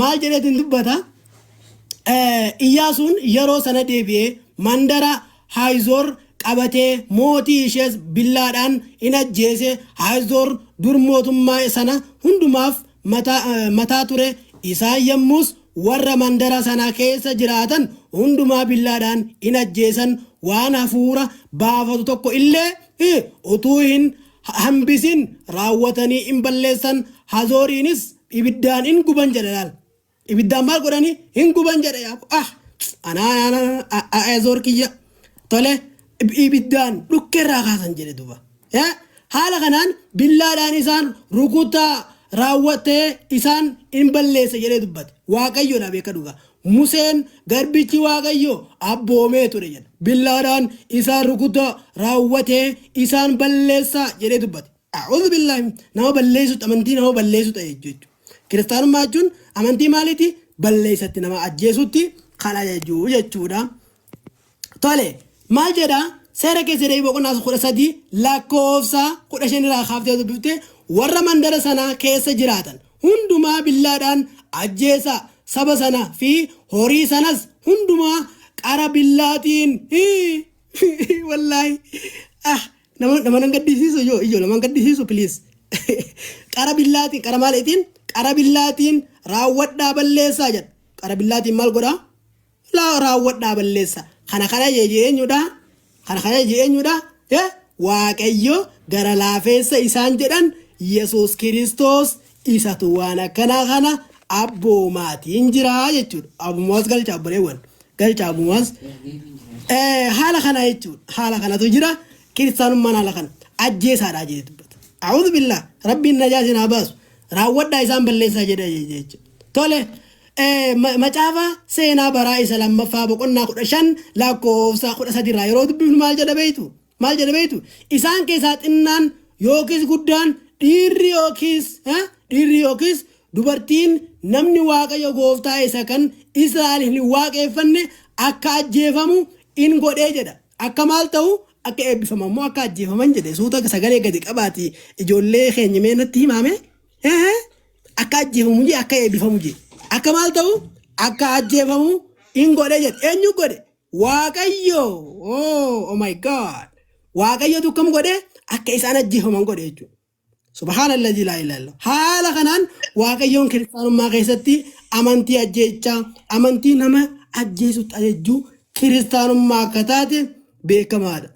maal jedheetiin dubbata Iyyaasuun yeroo sana deebi'ee mandara Haayizoor qabatee mootii ishees billaadhaan in ajjeese. Haayizoor dur mootummaa sana hundumaaf mataa ture. Isaan yommus warra mandara sana keessa jiraatan hundumaa billaadhaan in ajjeesan. Waan hafuura baafatu tokko illee utuu hin hambisin raawwatanii in balleessan. Haazooriinis ibiddaan in guban jedhan. Ibiddaan maal godhanii in guban jedhe Haazoor kiyya tole ibiddaan dhukkeerraa kaasan jedhe duba. Haala kanaan billaadhaan isaan rukutaa raawwatee isaan in balleessa jedhee dubbate. Waaqayyoodha beeka dhugaa. Museen garbichi waaqayyo abboomee ture jedha. Billaadhaan isaan rukutaa raawwatee isaan balleessa jedhee dubbate. A'uudhu billaahi nama balleessuut amantii nama balleessuut jechuudha. Kiristaanummaa jechuun amantii maaliiti? Balleessatti nama ajjeesutti kana jechuudha. Tole maal jedha? Seera keessa deebii boqonnaa 13 lakkoofsa 15 irraa kaaftee dubbifte warra mandara sana keessa jiraatan hundumaa billaadhaan ajjeesa. Saba sana fi horii sanas hundumaa qara billaatiin wallaahi nama gaddisiisu iyyo nama gaddisiisu please qara billaatiin qara maaliitiin qara billaatiin raawwadhaa balleessaa jedha. Qara billaatiin maal godhaa? Raawwadhaa balleessa. Kana eenyudha? Kana eenyudha? Waaqayyo gara laafeessa isaan jedhan Yesuus Kiristoos isatu waan akkanaa kana abboomatiin jira jechuudha. Abboomaas galchaa obboleewwan galchaa abboomaas haala kana jechuudha. Haala kanatu jira. Kiristaanummaan haala kana ajjeesaadhaa jedhe dubbata. A'uudhu billaa rabbiin najaa isin haa baasu. Raawwadhaa isaan balleessaa jedhe jechuudha. Tole macaafa seenaa baraa isa lammaffaa boqonnaa 15 lakkoofsa 13 irraa yeroo dubbifnu maal jedha beektu? Maal jedha beektu? Isaan keessaa xinnaan yookiis guddaan dhiirri yookiis dubartiin namni waaqayyo gooftaa isa kan Israa'el hin waaqeffanne akka ajjeefamu in godhee jedha. Akka maal ta'u? Akka eebbifamu immoo akka ajjeefaman jedhe. Suuta sagalee gadi qabaati ijoollee keenya meenatti himame akka ajjeefamu jedhe akka eebbifamu jedhe. Akka maal ta'u? Akka ajjeefamu in godhee jedhe. Eenyu godhe? Waaqayyo. Oh my God. Waaqayyo dukkam godhee akka isaan ajjeefaman godhe jechuudha. Subhaanallahi laa ilaaha illallah. Haala kanaan waaqayyoon kiristaanummaa keessatti amantii ajjeechaa amantii nama ajjeesutti ajajjuu kiristaanummaa akka taate beekamaadha.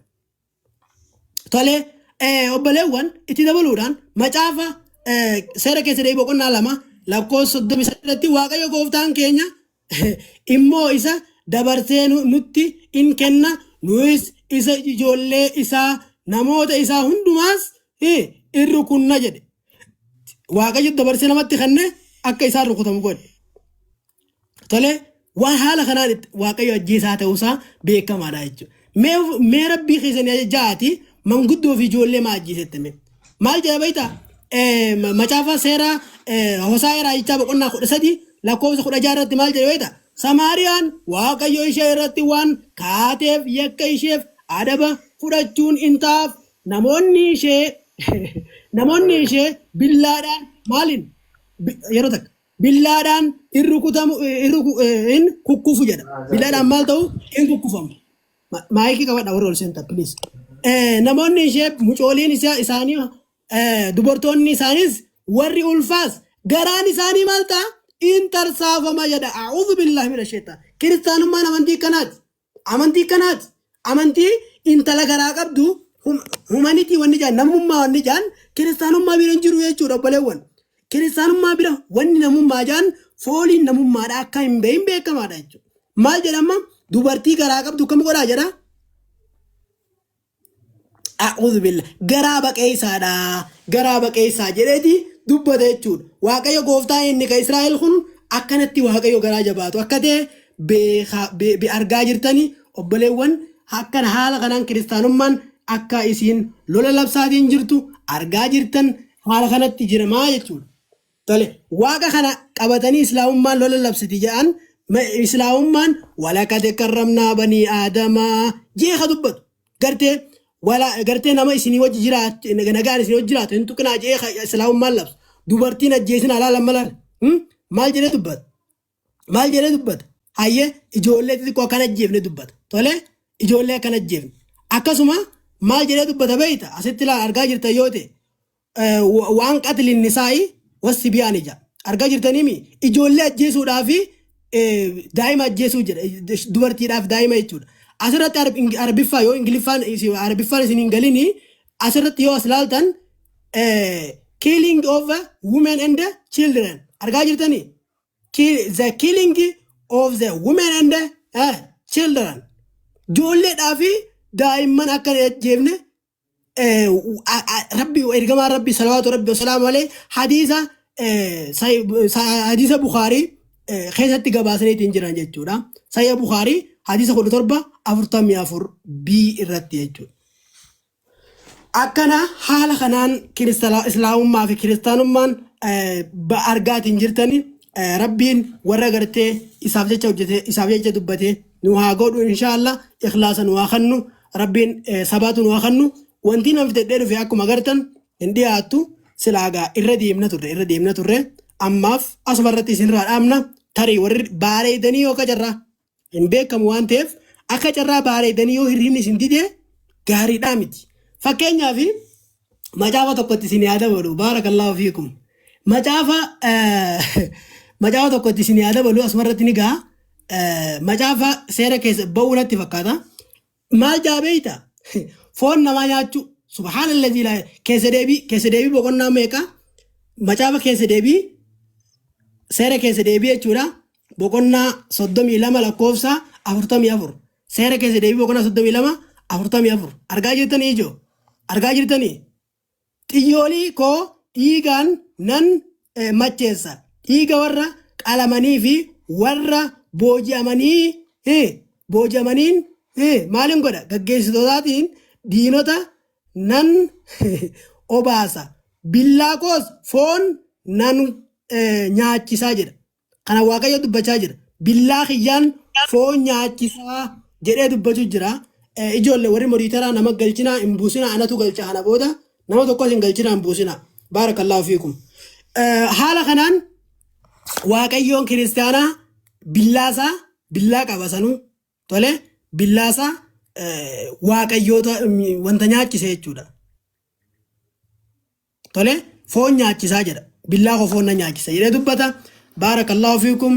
Tole obboleewwan itti dabaluudhaan macaafa seera keessa deebii boqonnaa 2 lakkoofsa 33 waaqayyo gooftaan keenya immoo isa dabarsee nutti in kenna nuyis isa ijoollee isaa namoota isaa hundumaas in rukunna jedhe. Waaqayyo dabarsee namatti kenne akka isaan rukutamu godhe. Tole waan haala kanaan waaqayyo ajjeesaa ta'uusaa beekamaadha jechuudha. Mee rabbii keessanii jaati manguddoo fi ijoollee maa ajjeesette mee? Maal jedha beektaa? Macaafa seera Hosea raajichaa boqonnaa 13 lakkoofsa 16 irratti maal jedha beektaa? Samaariyaan waaqayyo ishee irratti waan kaateef yakka isheef adaba fudhachuun in taaf namoonni ishee billaadhaan maaliin yeroo takka billaadhaan in kukkufu jedha. Billaadhaan maal ta'u? In kukkufamu. Maayikii qabadha warra ol seentaa please. Namoonni ishee mucooliin isaanii dubartoonni isaanis warri ulfaas garaan isaanii maal ta'a? In tarsaafama jedha. A'uudhu billaahi mina shaytaan. Kiristaanummaan amantii kanaati. Amantii kanaati. Amantii intala garaa qabdu humanitii wanni jaan namummaa wanni jaan kiristaanummaa bira hin jiru jechuudha obboleewwan. Kiristaanummaa bira wanni namummaa jaan fooliin namummaadha akka hin beekamaadha jechuudha. Maal jedhama? Dubartii garaa qabdu kam godhaa jedha? a'udhu billah garaa baqeessaadha garaa baqeessaa jedheeti dubbata jechuudha waaqayyo gooftaa inni ka Israa'el kun akkanatti waaqayyo garaa jabaatu akka ta'e argaa jirtanii obboleewwan akkan haala kanaan kiristaanummaan akka isiin lola labsaatiin jirtu argaa jirtan haala kanatti jiramaa jechuudha. Tole waaqa kana qabatanii islaamummaan lola labsiti jedhan islaamummaan walaqad karramnaa banii aadamaa jeeqa dubbatu gartee nama isinii wajji jiraatu nagaan isinii wajji jiraatu hin tuqinaa jeeqa islaamummaan labsu dubartiin ajjeesin alaalan malar maal jedhee dubbata hayyee ijoollee xixiqqoo kan ajjeefne dubbata tole ijoollee akkan ajjeefne akkasuma maal jedhee dubbata beeyta asitti argaa jirtan yoo ta'e waan qatlin nisaa'i wassi biyaan ija argaa jirtaniimi ijoollee ajjeesuudhaa fi daa'ima ajjeesuu jedha dubartiidhaaf daa'ima jechuudha asirratti arabiffaa yoo ingiliffaan isin hin galini asirratti yoo as laaltan killing of women and children argaa jirtanii the killing of the women and children ijoolleedhaa fi daa'imman akka ajjeefne rabbi ergamaa rabbi salawaatu rabbi wasalaamu alayhi hadiisa Bukhaarii keessatti gabaasaniitiin jiran jechuudha. Sahih Bukhaarii hadiisa 1744 B irratti jechuudha. Akkana haala kanaan islaamummaa fi kiristaanummaan argaatiin jirtanii rabbiin warra gartee isaaf jecha dubbatee nu haa godhu inshallah ikhlaasa nu haa kennu rabbiin sabaatu nu haa kennu wanti namni fidee dhufe akkuma agartan hin dhiyaattu silaagaa irra deemna turre ammaaf asuma irratti isinirraa dhaabna tarii warri baareedanii yoo qacarraa hin beekamu waan ta'eef akka carraa baareedanii yoo hirribni isin didee gaariidhaa miti fakkeenyaaf macaafa tokkotti isin yaada balu baarakallaahu fiikum macaafa tokkotti isin yaada balu asuma irratti ni ga'a macaafa seera keessa ba'uu natti fakkaata maal jaabeeyta foon namaa nyaachuu subhaanallazii keessa deebii boqonnaa meeqa macaafa keessa deebii seera keessa deebii jechuudha boqonnaa 32 lakkoofsa 44 seera keessa deebii boqonnaa 32 44 argaa jirtanii ijoo argaa jirtanii xiyyoolii koo dhiigaan nan macheessa dhiiga warra qalamanii fi warra booji'amaniin maaliin godha gaggeessitootaatiin diinota nan obaasa billaa koos foon nan nyaachisaa jedha kana waaqayyo dubbachaa jira billaa kiyyaan foon nyaachisaa jedhee dubbachuu jira ijoollee warri moriitaraa nama galchinaa hin buusinaa anatu galcha kana booda nama tokkos hin galchinaa hin buusinaa baarakallaahu fiikum haala kanaan waaqayyoon kiristaanaa billaa qabasanuu tole billaasaa waaqayyoota wanta nyaachise jechuudha tole foon nyaachisaa jedha billaa koo foon na nyaachisa jedhee dubbata baarakallaahu fiikum